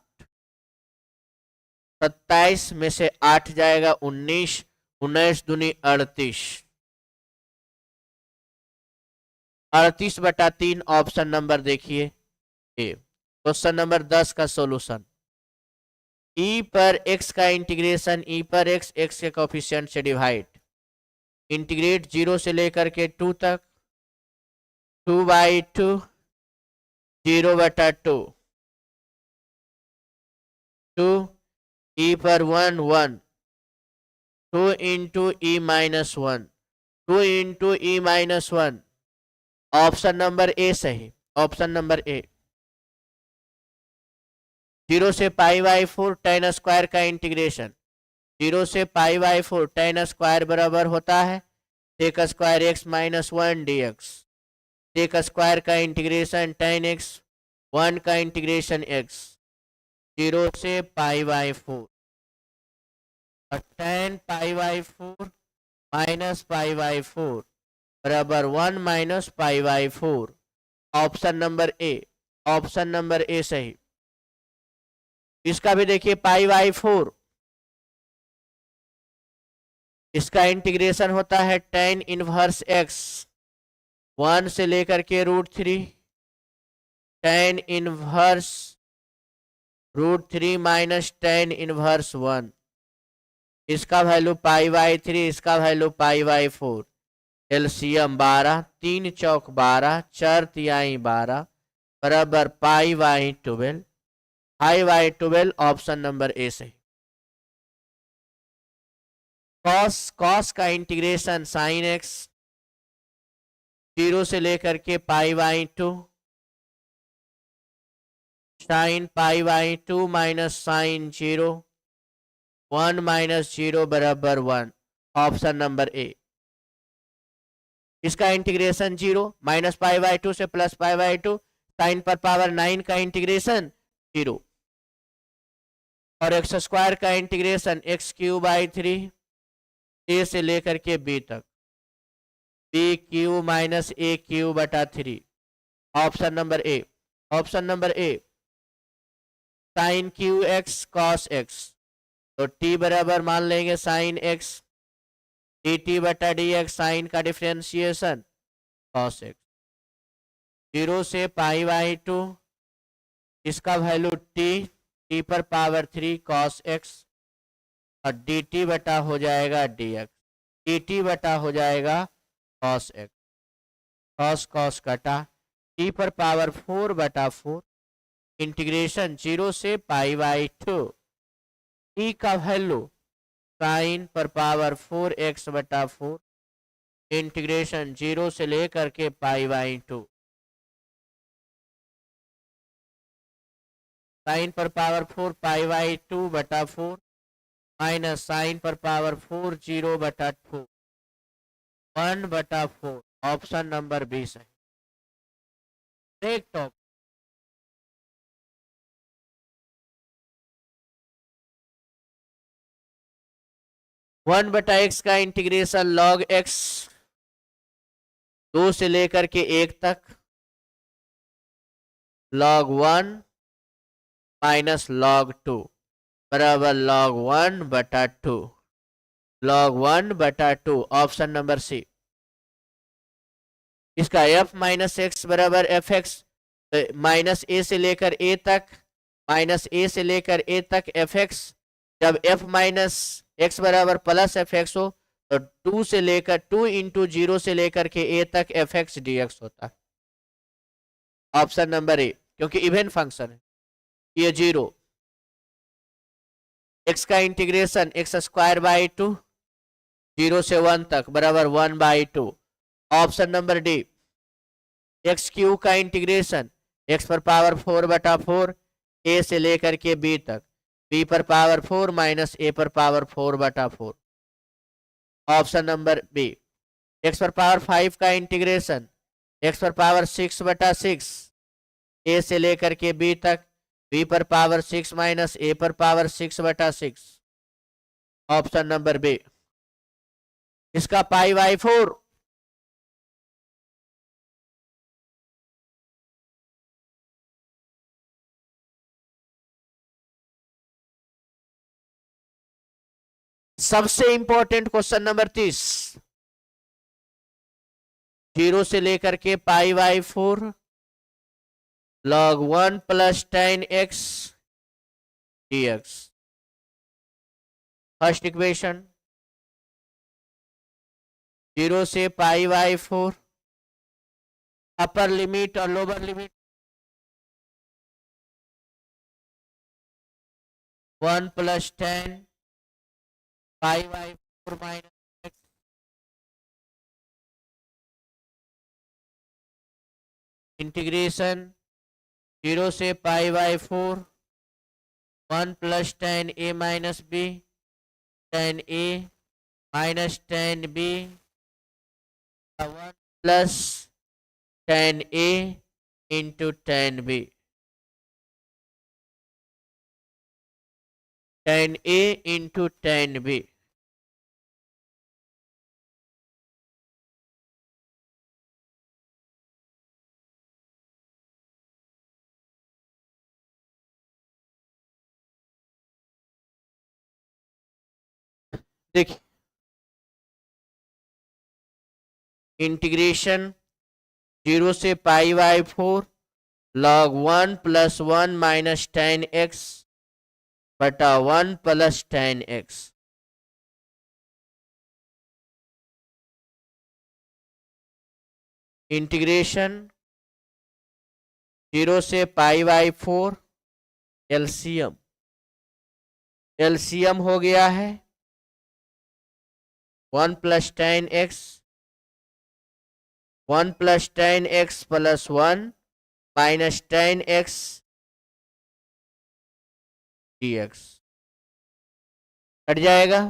27 में से 8 जाएगा 19, 19 दूनी 38, 38/3 ऑप्शन नंबर देखिए ए। क्वेश्चन नंबर 10 का सॉल्यूशन, e पर x का इंटीग्रेशन, e पर x, x के कोफिशिएंट से डिवाइड, इंटीग्रेट 0 से लेकर के 2 तक, 2/2, 0/2, 2 e पर 1 1, 2 into e minus 1, 2 into e minus 1, option number A सही, ऑप्शन नंबर ए। 0 से π/4 tan स्क्वायर का इंटीग्रेशन, 0 से π/4 tan स्क्वायर बराबर होता है sec square x minus 1 dx, sec square का इंटीग्रेशन tan x, 1 का इंटीग्रेशन x, 0 से π/4, और tan π/4 माइनस π/4 बराबर 1 minus π/4, option number A, option number A सही। इसका भी देखिए π/4, इसका इंटीग्रेशन होता है tan इनवर्स x, 1 से लेकर के √3, tan inverse √3 minus tan inverse 1, इसका वैल्यू π/3, इसका वैल्यू π/4, एलसीएम 12, 3 चौक 12, 4 तिहाई 12 बराबर π/12, π/12 ऑप्शन नंबर ए सही। cos का इंटीग्रेशन sin x, 0 से लेकर के π/2, sin π/2 माइनस sin 0, 1 माइनस 0 बराबर 1, ऑप्शन नंबर ए। इसका इंटीग्रेशन 0 माइनस π/2 से प्लस π/2, साइन पर पावर 9 का इंटीग्रेशन 0, और एक्स स्क्वायर का इंटीग्रेशन x³ 3 a से लेकर के b तक, b³ minus a³/3, option number A, option number A. Sine QX cos x, तो t बराबर मान लेंगे साइन x, dt/dx, साइन का डिफरेंशिएशन cos x, 0 से π/2, इसका वैल्यू t पर पावर 3 cos x, और dt बटा हो जाएगा dx, dt बटा हो जाएगा cos x, cos cos कटा, t पर पावर 4/4, इंटीग्रेशन 0 से π/2, t का वैल्यू साइन पर पावर 4x/4, इंटीग्रेशन 0 से लेकर के π/2, साइन पर पावर 4 π/2/4 माइनस साइन पर पावर 4 0/2, 1/4, ऑप्शन नंबर 20 है। देख तो 1/x का इंटीग्रेशन log x 2 से लेकर के 1 तक, log 1 माइनस log 2 बराबर log 1/2, log 1/2, option number C. इसका f माइनस एक्स बराबर एफ एक्स, माइनस ए से लेकर ए तक, माइनस ए से लेकर ए तक एफ एक्स। जब f माइनस एक्स बराबर प्लस एफ एक्स हो तो 2 से लेकर 2 इंटू 0 से लेकर के a तक एफ एक्स डी एक्स होता है, ऑप्शन नंबर ए, क्योंकि इवन फंक्शन है। ये 0, एक्स का इंटीग्रेशन एक्स स्क्वायर बाई 2, 0 से 1 तक बराबर 1/2, option number D. X Q का इंटीग्रेशन एक्स पर पावर 4/4, ए से लेकर के बी तक, बी पर पावर 4 माइनस ए पर power 4/4, option number B. X पर पावर 5 का इंटीग्रेशन एक्स पर पावर 6/6, ए से लेकर के बी तक, बी पर पावर 6 माइनस ए पर पावर 6/6, ऑप्शन नंबर बी। इसका π/4, सबसे इंपॉर्टेंट क्वेश्चन नंबर 30, 0 से लेकर के π/4 log 1 plus tan x dx, first equation. 0 से π/4, अपर लिमिट और lower limit, 1 plus tan π/4 minus x, integration 0 से π/4, 1 plus tan a minus b, tan a minus tan b, 1 plus tan a into tan b, tan a into tan b। देखिए, integration 0 से π/4 log 1 plus 1 minus tan x बटा 1 plus tan x, integration 0 से π/4, LCM, LCM हो गया है 1 plus tan x, 1 plus tan x plus 1 minus tan x dx, cut जाएगा।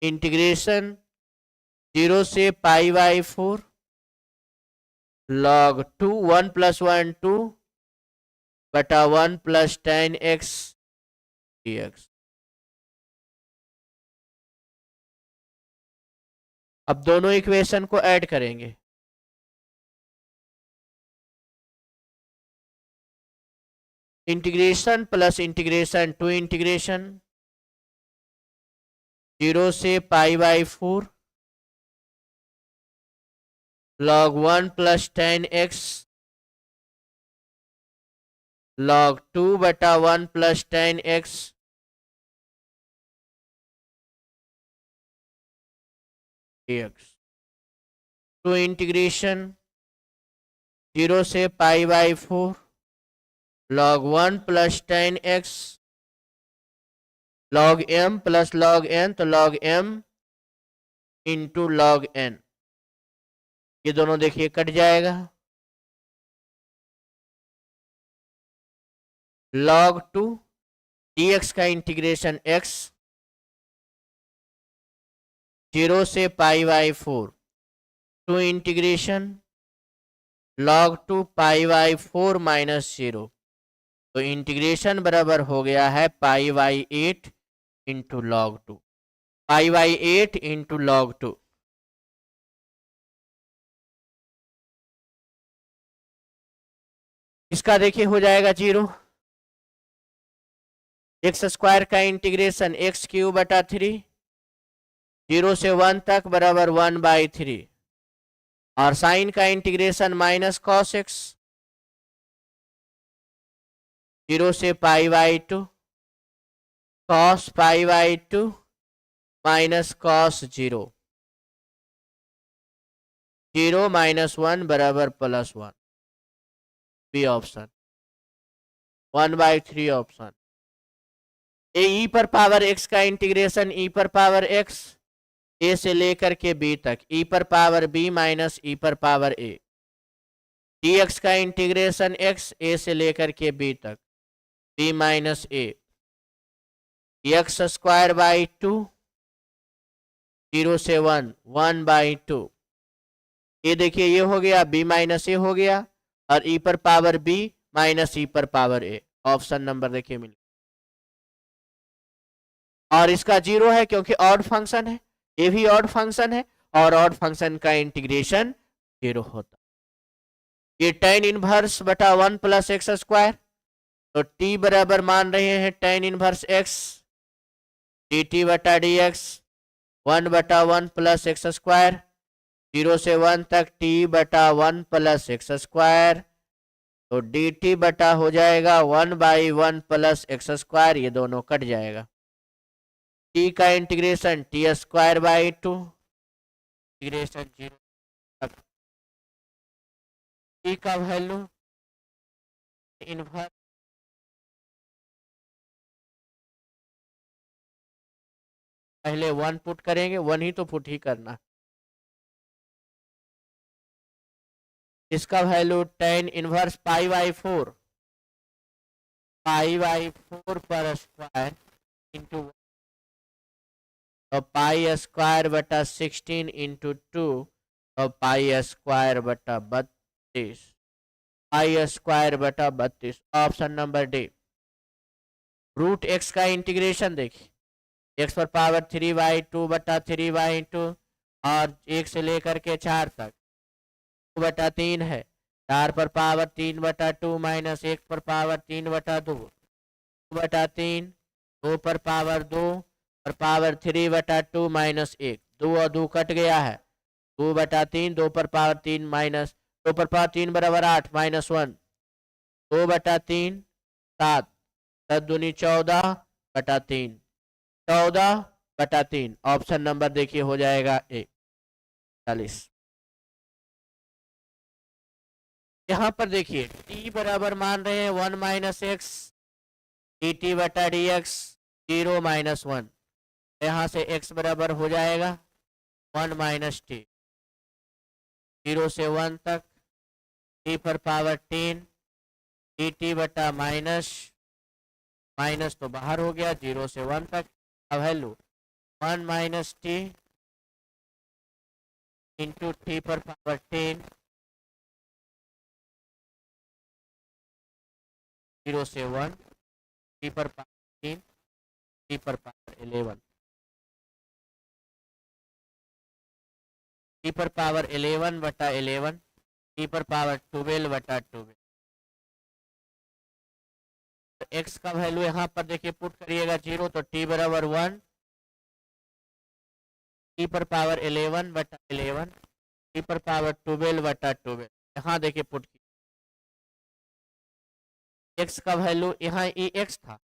Integration 0 से π/4 log 2 1 plus 1 2 बटा 1 प्लस tan x dx। अब दोनों इक्वेशन को ऐड करेंगे, integration plus integration two integration 0 से π/4 log 1 plus tan x log 2 बटा 1 plus tan x dx, two integration 0 से π/4 log 1 plus tan x log m plus log n, तो log m into log n, ये दोनों देखिए cut जाएगा। log 2 dx का integration x 0 से π/4 टू इंटीग्रेशन log 2 π/4 माइनस 0, तो इंटीग्रेशन बराबर हो गया है π/8 इंटू log 2, π/8 इंटू log 2। इसका देखिए हो जाएगा 0, एक्स स्क्वायर का इंटीग्रेशन एक्स क्यूब बटा 3 0 से 1 तक बराबर 1/3 और साइन का इंटीग्रेशन माइनस कॉस एक्स 0 से π/2 cos π/2 माइनस कॉस 0 0 माइनस 1 बराबर +1 बी ऑप्शन 1/3 ऑप्शन। ई पर पावर एक्स का इंटीग्रेशन ई पर पावर एक्स ए से लेकर के बी तक ई पर पावर बी माइनस ई पर पावर ए डी एक्स का इंटीग्रेशन एक्स ए से लेकर के बी तक b minus a x square by 2 0 से 1 1/2 ये देखिए ये हो गया बी माइनस ए हो गया और ई पर पावर बी माइनस ई पर पावर ए ऑप्शन नंबर देखिए मिल और इसका 0 है क्योंकि ऑड फंक्शन है ये भी ऑड फंक्शन है और ऑड फंक्शन का इंटीग्रेशन 0 होता ये tan इनवर्स बटा 1 प्लस एक्स स्क्वायर तो t बराबर मान रहे हैं tan इनवर्स x dt बटा dx 1 बटा 1 प्लस एक्स स्क्वायर 0 से 1 तक t बटा 1 प्लस एक्स स्क्वायर तो dt बटा हो जाएगा 1/1 प्लस एक्स स्क्वायर ये दोनों कट जाएगा t का integration t square by 2 integration 0 तक t का वैल्यू इनवर्स पहले 1 पुट करेंगे 1 ही तो पुट ही करना इसका वैल्यू tan इनवर्स π/4 पर स्क्वायर इंटू और पाई स्क्वायर बटा 16 इंटू 2 और पाई स्क्वायर बटा 32 पाई स्क्वायर बटा 32 option number D root x का इंटीग्रेशन देखिए एक्स पर पावर 3/2 बटा 3/2 और 1 से लेकर के 4 तक 2 बटा 3 है 4 पर पावर 3 बटा 2 माइनस 1 पर पावर 3 बटा 2 2 बटा 3 2 पर पावर 2 और पावर 3 बटा 2 माइनस 1 2 और 2 कट गया है 2 बटा 3 2 पर पावर 3 माइनस 2 पर पावर 3 बराबर 8 माइनस 1 2 बटा 3 7 10 दूनी 14 बटा 3 14 बटा 3 ऑप्शन नंबर देखिए हो जाएगा ए 40। यहाँ पर देखिए t बराबर मान रहे हैं 1 माइनस एक्स डी टी बटा डी एक्स 0 माइनस 1 यहाँ से x बराबर हो जाएगा 1 माइनस टी 0 से 1 तक t पर पावर 10 डी टी बटा माइनस माइनस तो बाहर हो गया 0 से 1 तक अब value 1 minus T into T पर पावर 10 0 से 1 टी पर पावर 3 टी पर पावर 11 टी पर पावर 11 बटा 11 टी पर पावर 12 बटा 12 तो x का वैल्यू यहाँ पर देखिए पुट करिएगा 0 तो t बराबर 1 टी पर पावर 11 बटा 11 टी पर पावर 12 बटा 12 यहाँ देखिए पुट की x का वैल्यू यहाँ ई x था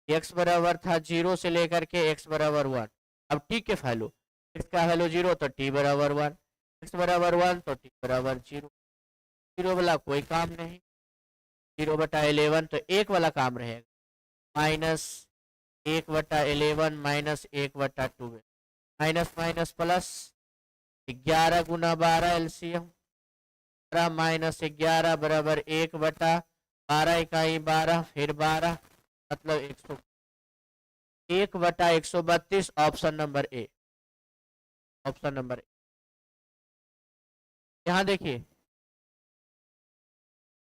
x बराबर था 0 से लेकर के x बराबर 1 अब t के वैल्यू x का वैल्यू 0 तो t बराबर 1 x बराबर 1 तो t बराबर 0 0 वाला कोई काम नहीं 0 बटा 11 तो 1 वाला काम रहेगा माइनस 1 बटा 11 माइनस 1 बटा 2 माइनस माइनस प्लस 11 गुना 12 एलसीएम माइनस 11 बराबर 1 बटा 12 इकाई 12 फिर 12 मतलब 1 बटा 132 option number A option number ए यहाँ देखिए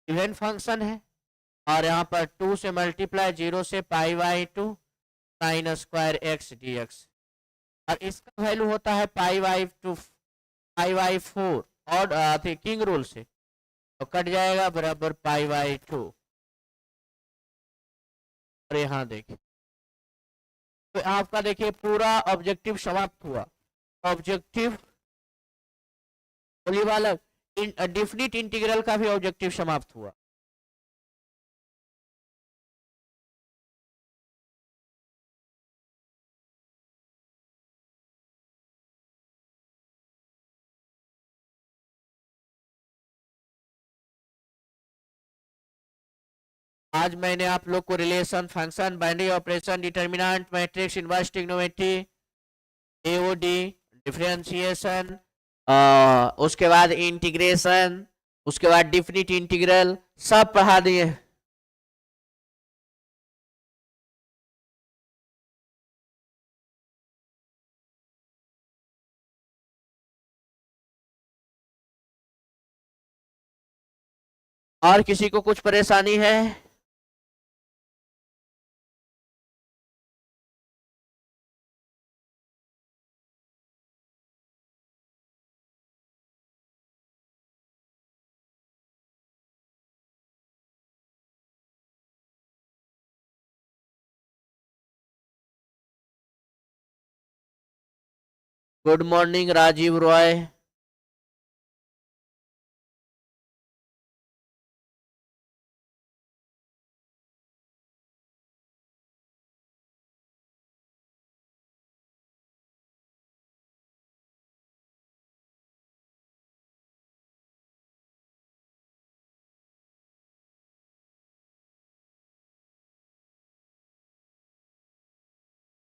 इवन फंक्शन है और यहाँ पर 2 से मल्टीप्लाई 0 से π/2 sine square x d x और इसका वैल्यू होता है π/2 π/4 और किंग रूल से तो कट जाएगा बराबर π/2 और यहाँ देखिए तो आपका देखिए पूरा ऑब्जेक्टिव समाप्त हुआ। ऑब्जेक्टिव बोलिए बालक, डिफिनिट इंटीग्रल का भी ऑब्जेक्टिव समाप्त हुआ। आज मैंने आप लोग को relation, function, binary operation, determinant, matrix, inverse trigonometry, AOD, differentiation, उसके बाद इंटीग्रेशन, उसके बाद डिफिनिट इंटीग्रल सब पढ़ा दिए। और किसी को कुछ परेशानी है? Good morning Rajiv Roy.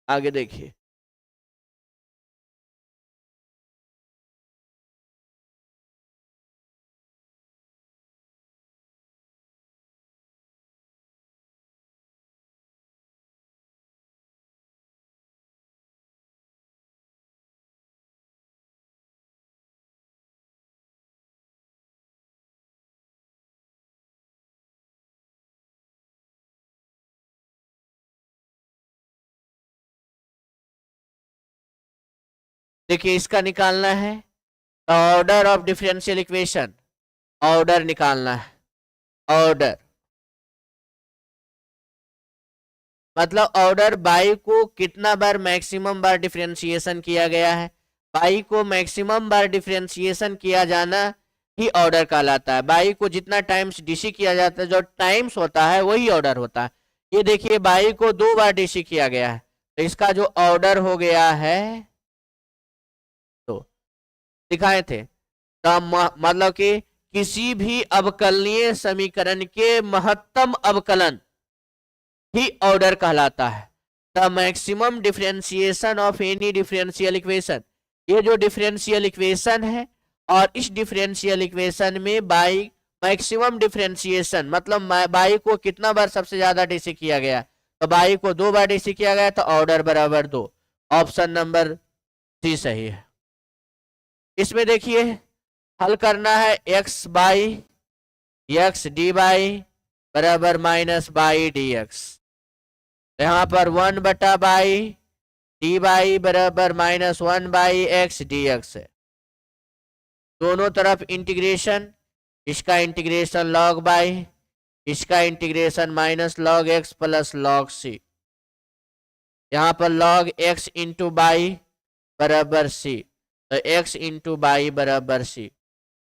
आगे देखिए, देखिए इसका निकालना है order of differential equation. Order निकालना है, ऑर्डर मतलब ऑर्डर बाई को कितना बार मैक्सिमम बार डिफरेंशिएशन किया गया है। बाई को मैक्सिमम बार डिफरेंशिएशन किया जाना ही ऑर्डर कहलाता है। बाई को जितना टाइम्स डीसी किया जाता है, जो टाइम्स होता है वही ऑर्डर होता है। ये देखिए बाई को 2 बार डीसी किया गया है, तो इसका जो ऑर्डर हो गया है, तो दिखाए थे तो मतलब कि किसी भी अवकलनीय समीकरण के महत्तम अवकलन ही ऑर्डर कहलाता है। The maximum differentiation of any differential equation, ये जो डिफरेंशियल इक्वेशन है और इस डिफरेंशियल इक्वेशन में बाई मैक्सिमम डिफरेंशिएशन मतलब बाई को कितना बार सबसे ज्यादा डीसी किया गया, तो बाई को 2 बार डीसी किया गया, तो ऑर्डर बराबर 2। ऑप्शन नंबर सी सही है। इसमें देखिए हल करना है x y x d y बराबर माइनस बाई डी एक्स। यहाँ पर 1 बटा बाई डी बाई बराबर minus 1 y x d x है। दोनों तरफ इंटीग्रेशन, इसका इंटीग्रेशन लॉग बाई, इसका integration minus log x plus log c. यहाँ पर लॉग एक्स इंटू बाई बराबर सी, तो एक्स इंटू बाई बराबर सी,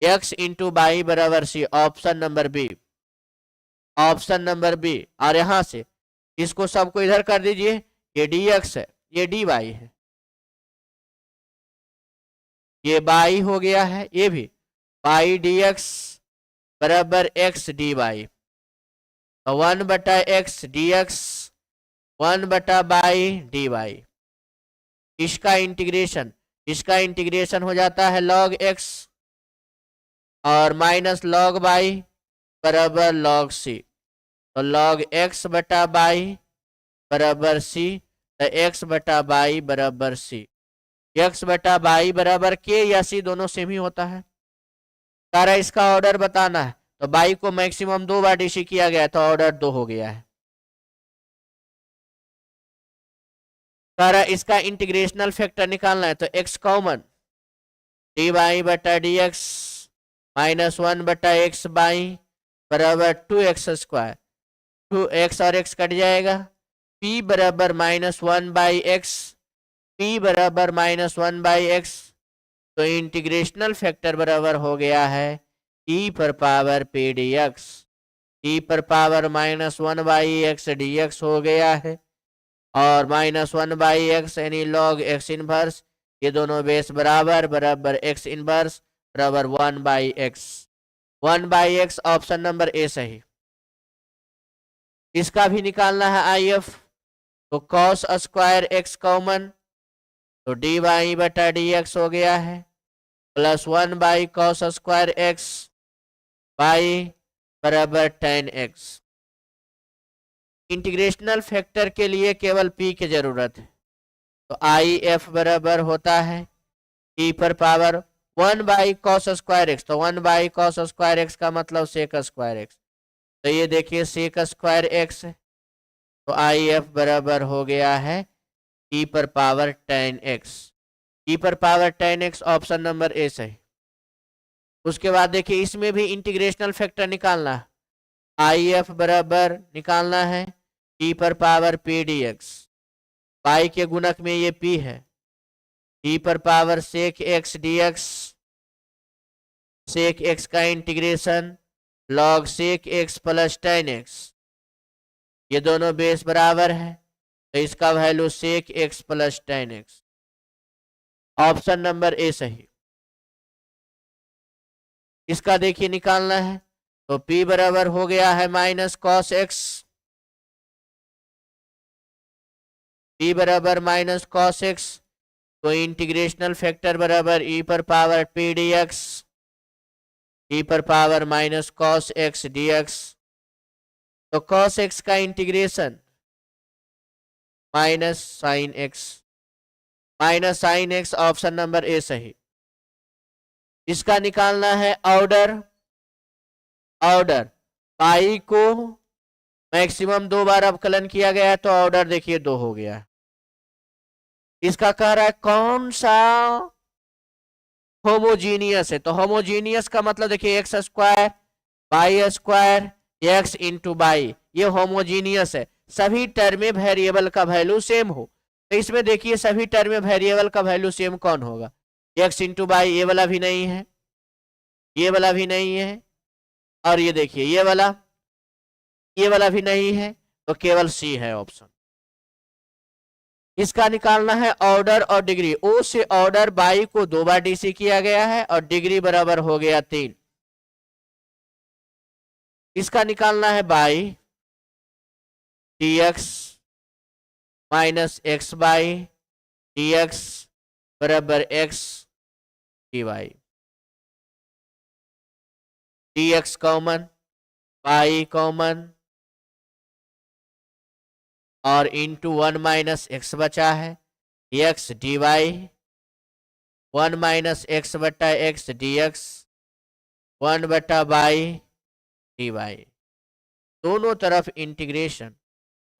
एक्स इंटू बाई बराबर c. Option number B, option number B. और यहां से इसको सबको इधर कर दीजिए, ये डी एक्स है, ये डी वाई है, ये बाई हो गया है, ये भी बाई डी एक्स बराबर एक्स डी वाई, तो 1 बटा एक्स डी एक्स 1 बटा बाई डी वाई। इसका इंटीग्रेशन हो जाता है लॉग एक्स और माइनस लॉग बाई बराबर लॉग सी, तो लॉग एक्स बटा बाई बराबर सी, तो एक्स बटा बाई बराबर सी। एक्स बटा बाई बराबर के या सी दोनों सेम ही होता है। सारा इसका ऑर्डर बताना है, तो बाई को मैक्सिमम 2 बार डीसी किया गया, तो ऑर्डर 2 हो गया है। सारा इसका इंटीग्रेशनल फैक्टर निकालना है, तो एक्स कॉमन, डी बाई बटा डी एक्स माइनस 1 बटा एक्स बाई बराबर 2x स्क्वायर। 2x और x कट जाएगा, p बराबर -1/x, p बराबर -1/x, तो इंटीग्रेशनल फैक्टर बराबर हो गया है e पर पावर p dx, e पर पावर -1/x dx हो गया है, और -1/x यानी log x इनवर्स, ये दोनों बेस बराबर बराबर x इनवर्स बराबर 1/x, 1/x option number A सही। इसका भी निकालना है IF, तो cos स्क्वायर x कॉमन, तो dy बटा dx हो गया है, plus 1/cos square x by बराबर tan x। इंटीग्रेशनल फैक्टर के लिए केवल p की जरूरत है, तो IF बराबर होता है e पर पावर 1/cos स्क्वायर x, तो 1/cos स्क्वायर x का मतलब sec स्क्वायर x, तो ये देखिए sec स्क्वायर x है, तो IF बराबर हो गया है e पर पावर tan x, e पर power tan x option number A सही। उसके बाद देखिए इसमें भी इंटीग्रेशनल फैक्टर निकालना है, IF बराबर निकालना है e पर पावर p dx, पाई के गुणक में ये p है, e पर power sec x dx, sec x का integration log sec x plus tan x, ये दोनों बेस बराबर है, तो इसका value sec x plus tan x, option number A सही। इसका देखिए निकालना है, तो p बराबर हो गया है -cos x, p बराबर -cos x, तो इंटीग्रेशनल फैक्टर बराबर e पर पावर p dx, e पर पावर -cos x dx, तो cos x का integration -sin x option number A सही। इसका निकालना है ऑर्डर, पाई को मैक्सिमम 2 बार अवकलन किया गया है, तो ऑर्डर देखिए 2 हो गया। इसका कह रहा है कौन सा होमोजीनियस है, तो होमोजीनियस का मतलब देखिए x square by square x into by, ये होमोजीनियस है, सभी टर्म में वेरिएबल का वैल्यू सेम हो, तो इसमें देखिए सभी टर्म में वेरिएबल का वैल्यू सेम कौन होगा, एक्स इंटू बाई, ये वाला भी नहीं है, ये वाला भी नहीं है, और ये देखिए ये वाला भी नहीं है, तो केवल सी है ऑप्शन। इसका निकालना है ऑर्डर और डिग्री, ओ से ऑर्डर बाई को 2 बार डीसी किया गया है, और डिग्री बराबर हो गया 3। इसका निकालना है y dx minus x y dx बराबर x dy, dx common, y common, और इंटू 1 माइनस एक्स बचा है, x d y, 1 minus x बटा एक्स डी एक्स, 1 बटा बाई डी वाई, दोनों तरफ इंटीग्रेशन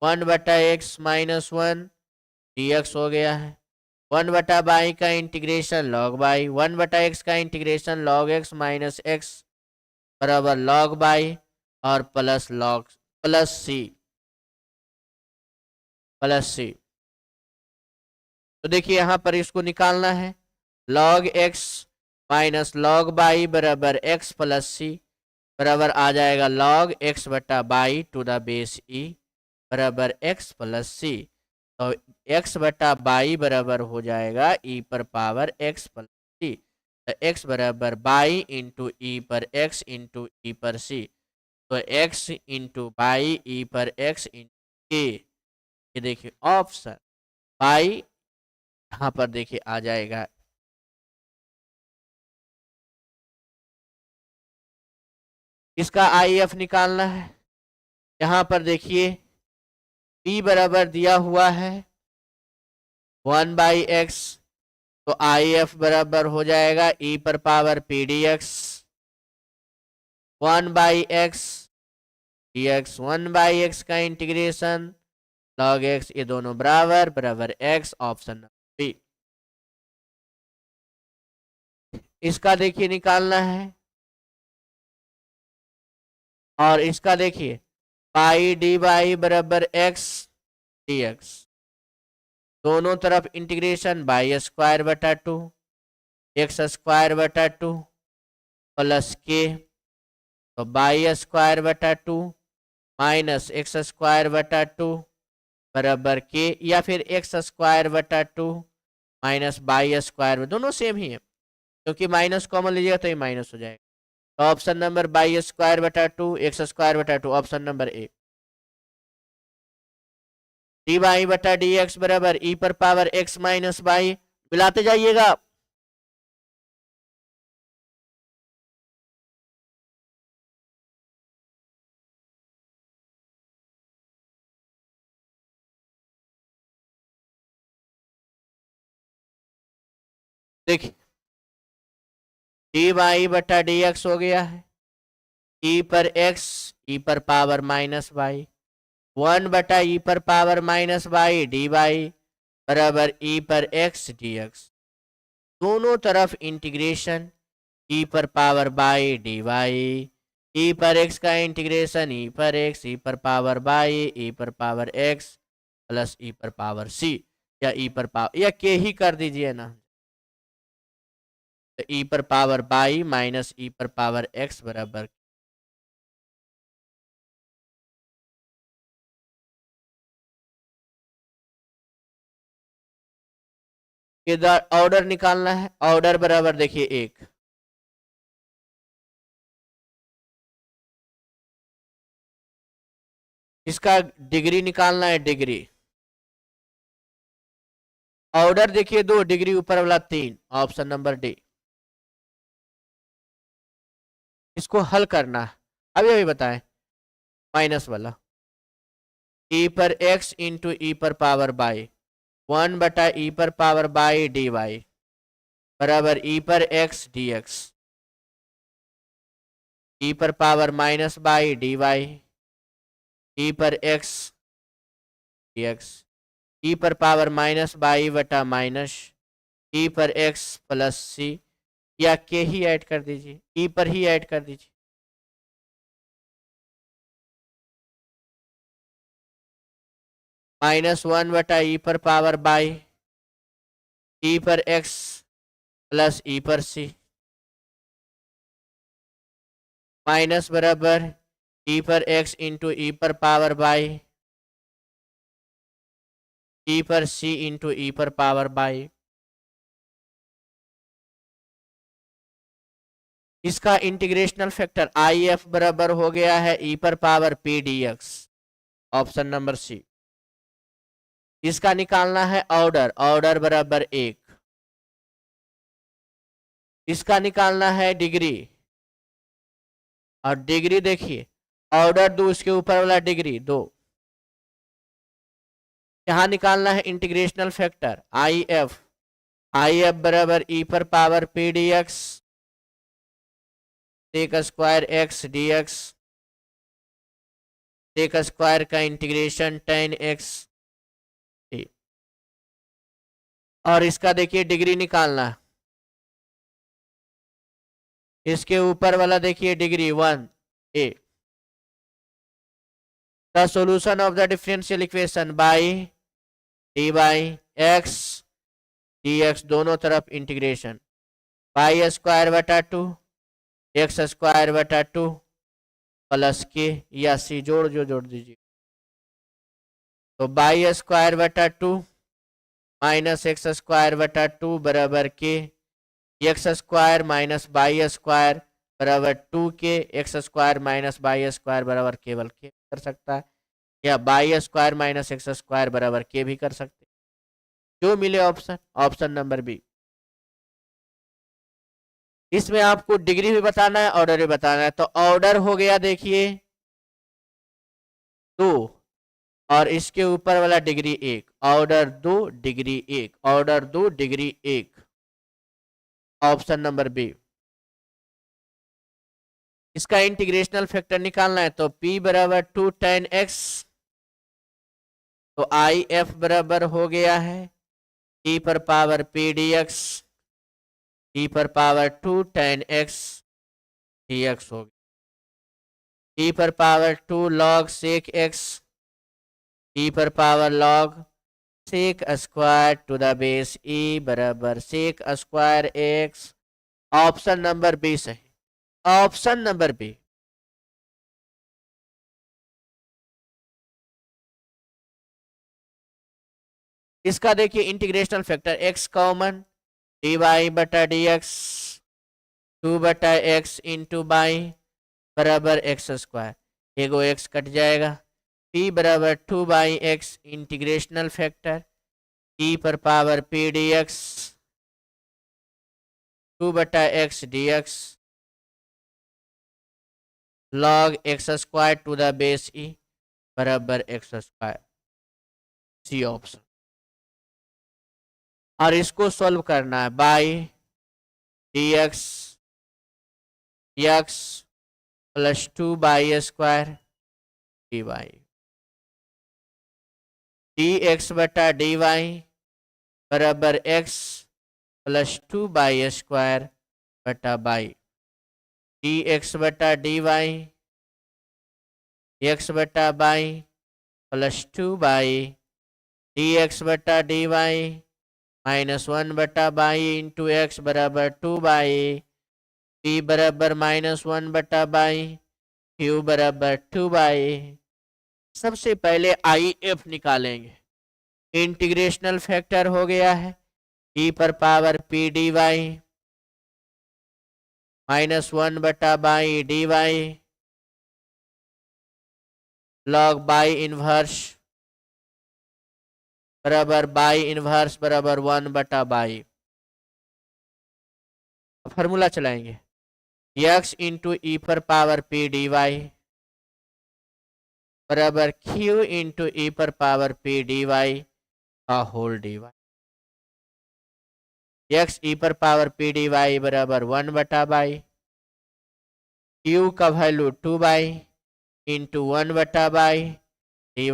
1 बटा एक्स माइनस 1 डी एक्स हो गया है, 1 बटा बाई का इंटीग्रेशन लॉग बाई, 1 बटा एक्स का integration log x minus x बराबर लॉग बाई, और प्लस सी। तो देखिए यहां पर इसको निकालना है, log x minus log by बराबर x प्लस सी बराबर आ जाएगा log x बटा by two the base e बराबर x प्लस सी, तो x बटा बाई बराबर हो जाएगा e पर पावर x प्लस सी, तो x बराबर बाई इंटू ई पर x इंटू ई पर सी, तो x इंटू बाई ई पर x इंटू ए, ये देखिए ऑप्शन बाई यहां पर देखिए आ जाएगा। इसका IF निकालना है, यहां पर देखिए p बराबर दिया हुआ है 1/x, तो IF बराबर हो जाएगा e पर power p dx, 1/x dx, 1/x का इंटीग्रेशन log x, ये दोनों बराबर बराबर x, ऑप्शन नंबर बी। इसका देखिए निकालना है, और इसका देखिए पाई डी बाई बराबर x dx। दोनों तरफ इंटीग्रेशन बाई स्क्वायर बटा 2 एक्स स्क्वायर बटा 2 प्लस के, तो बाई स्क्वायर बटा 2 माइनस एक्स स्क्वायर बटा 2 बराबर के, या फिर एक्स स्क्वायर बटा 2 माइनस बाई स्क्वायर, दोनों सेम ही है क्योंकि माइनस कॉमन लीजिएगा तो ये माइनस हो जाएगा। तो ऑप्शन नंबर बाई स्क्वायर बटा 2 एक्स स्क्वायर बटा 2, option number A. D y बटा डी एक्स बराबर ई पर पावर एक्स माइनस वाई, मिलाते जाइएगा। देखिए डी वाई बटा डी एक्स हो गया है ई पर एक्स ई पर पावर माइनस वाई, 1 बटा ई पर power minus y d y बराबर ई पर एक्स डी एक्स। दोनों तरफ इंटीग्रेशन ई पर power by d y, e पर एक्स का इंटीग्रेशन ई पर एक्स ई पर पावर बाई ई पर पावर एक्स प्लस ई पर पावर सी, या ई पर पावर या के ही कर दीजिए ना, तो ई पर पावर बाई माइनस ई पर पावर एक्स बराबर। इधर ऑर्डर निकालना है, ऑर्डर बराबर देखिए एक, इसका डिग्री निकालना है डिग्री, ऑर्डर देखिए 2 डिग्री ऊपर वाला 3, ऑप्शन नंबर डी। इसको हल करना है, अभी अभी बताएं। माइनस वाला ई पर एक्स इंटू ई पर पावर बाई 1 बटा ई पर पावर बाई डी वाई बराबर ई पर एक्स डी एक्स, ई पर power minus y d y e पर एक्स डी एक्स, ई पर पावर माइनस बाई बटा माइनस ई पर एक्स प्लस सी, या के ही ऐड कर दीजिए, ई पर ही ऐड कर दीजिए। -1 बटा ई पर पावर बाई ई पर एक्स प्लस ई पर सी माइनस बराबर ई पर एक्स इंटू ई पर पावर बाई ई पर सी इंटू ई पर पावर बाई। इसका इंटीग्रेशनल फैक्टर आई एफ बराबर हो गया है ई पर power p d x, option number C. इसका निकालना है ऑर्डर, ऑर्डर बराबर एक। इसका निकालना है डिग्री, और डिग्री देखिए ऑर्डर 2 उसके ऊपर वाला डिग्री 2। यहां निकालना है इंटीग्रेशनल फैक्टर आई एफ बराबर ई पर power p d x sec square x d x, sec square का इंटीग्रेशन tan एक्स, और इसका देखिए डिग्री निकालना है, इसके ऊपर वाला देखिए degree 1 A. The solution of the differential equation by d by x d x, दोनों तरफ इंटीग्रेशन बाई स्क्वायर बटा 2 एक्स स्क्वायर बटा 2 प्लस के, या सी जोड़ दीजिए। तो बाई स्क्वायर बटा 2 माइनस एक्स स्क्वायर बटा 2 बराबर के, x square minus by square बराबर 2 के, x square minus by square बराबर केवल के कर सकता है, या by square minus x square बराबर के भी कर सकते, जो मिले ऑप्शन, ऑप्शन नंबर बी। इसमें आपको डिग्री भी बताना है ऑर्डर भी बताना है। तो ऑर्डर हो गया देखिए 2, और इसके ऊपर वाला degree 1, order 2 degree 1, order 2 degree 1, option number B. इसका इंटीग्रेशनल फैक्टर निकालना है, तो P बराबर 2 tan x, तो आई एफ बराबर हो गया है e पर power p d x, e पर पावर 2 tan x dx हो गया, e पर power 2 log sec x e पर power log sec square to the base e बराबर sec square x. Option number B सही, ऑप्शन नंबर बी। इसका देखिए integrational factor x common, d y बटा d x, 2/x into y बराबर x square, एगो x cut जाएगा। p बराबर 2/x इंटीग्रेशनल factor e पर power p dx 2/x dx log x square to the base e बराबर x square, C option. और इसको solve करना है बाई dx x प्लस 2/स्क्वायर dy dx बटा dy बराबर x प्लस 2/स्क्वायर बटा बाई dx बटा dy x बटा बाई प्लस 2 dx बटा dy -1 बटा बाई इंटू एक्स बराबर 2 p बराबर -1 बटा बाई q बराबर 2 सबसे पहले आई एफ निकालेंगे। इंटीग्रेशनल फैक्टर हो गया है e पर पावर p dy -1 बटा by dy log by inverse बराबर बाई इनवर्स बराबर 1 बटा बाई। फॉर्मूला चलाएंगे x इंटू ई पर पावर p dy बराबर q इंटू ई पर पावर p dy का होल dy। x ई पर पावर p dy बराबर 1 बटा बाई, q का वैल्यू 2 बाई इंटू 1 बटा by dy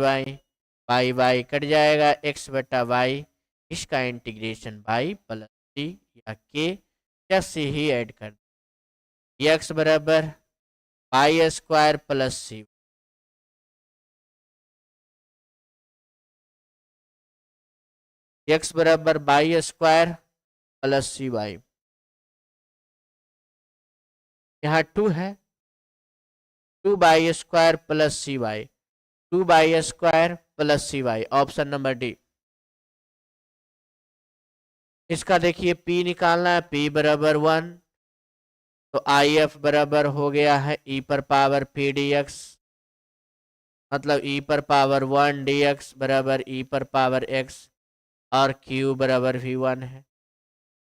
by by cut जाएगा x बटा वाई, इसका इंटीग्रेशन बाई प्लस सी या के या सी ही ऐड कर x बराबर y square plus c, x बराबर y square plus c y, यहाँ 2 है square plus c y, square plus c y, option number D. इसका देखिए p निकालना है, p बराबर 1 तो आई एफ बराबर हो गया है e पर पावर p dx, मतलब e पर पावर 1 dx बराबर e पर पावर x और q बराबर भी 1 है।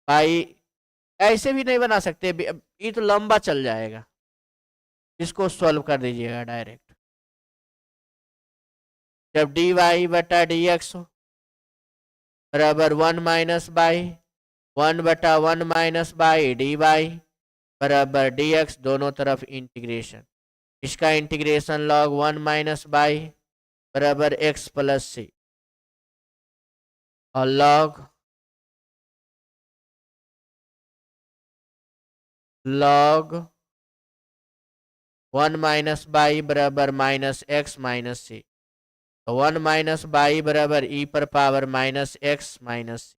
भाई ऐसे भी नहीं बना सकते, ये तो लंबा चल जाएगा, इसको सॉल्व कर दीजिएगा डायरेक्ट। जब dy बटा dx हो बराबर 1 माइनस बाई 1 बटा 1 माइनस बाई dy बराबर dx, दोनों तरफ इंटीग्रेशन, इसका इंटीग्रेशन log 1 माइनस बाई बराबर x प्लस सी और log 1 माइनस बाई बराबर माइनस एक्स माइनस सी, तो 1 माइनस बाई बराबर ई पर पावर माइनस एक्स माइनस सी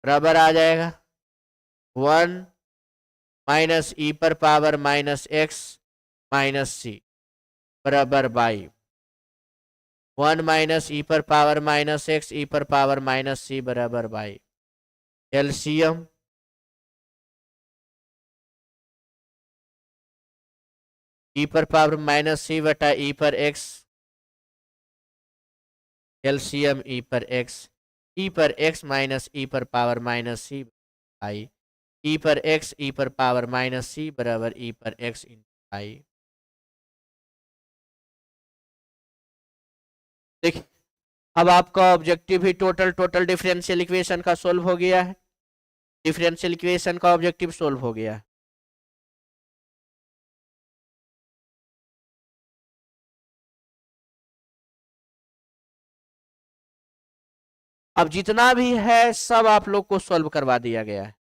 बराबर आ जाएगा 1 माइनस ई पर पावर माइनस एक्स माइनस सी बराबर बाई 1 माइनस ई पर पावर माइनस एक्स ई पर पावर माइनस सी बराबर बाई। एलसीएम ई पर पावर माइनस सी बटा ई पर एक्स, एलसीएम ई पर एक्स, ई पर एक्स माइनस ई पर पावर माइनस सी आई, ई पर एक्स ई पर पावर माइनस सी बराबर ई पर एक्स इन आई। देखिए अब आपका ऑब्जेक्टिव भी टोटल डिफरेंशियल इक्वेशन का सोल्व हो गया है, डिफरेंशियल इक्वेशन का ऑब्जेक्टिव सोल्व हो गया है। अब जितना भी है सब आप लोग को सोल्व करवा दिया गया है।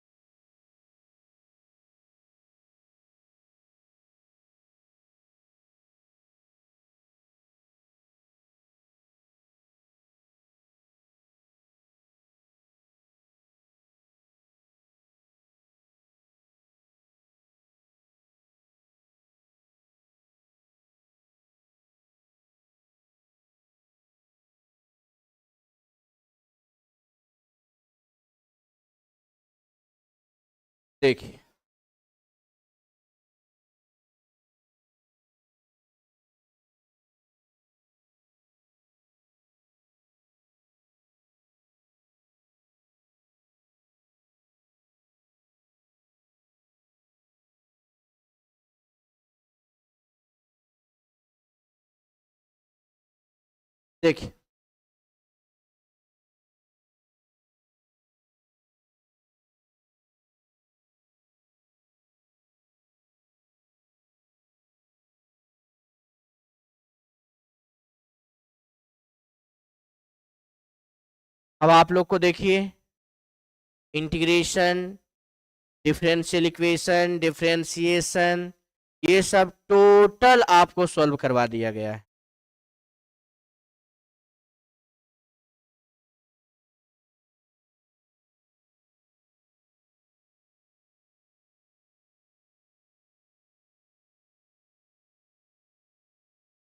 देखिए देखिए अब आप लोग को देखिए इंटीग्रेशन, डिफरेंशियल इक्वेशन, डिफरेंशिएशन, ये सब टोटल आपको सॉल्व करवा दिया गया है।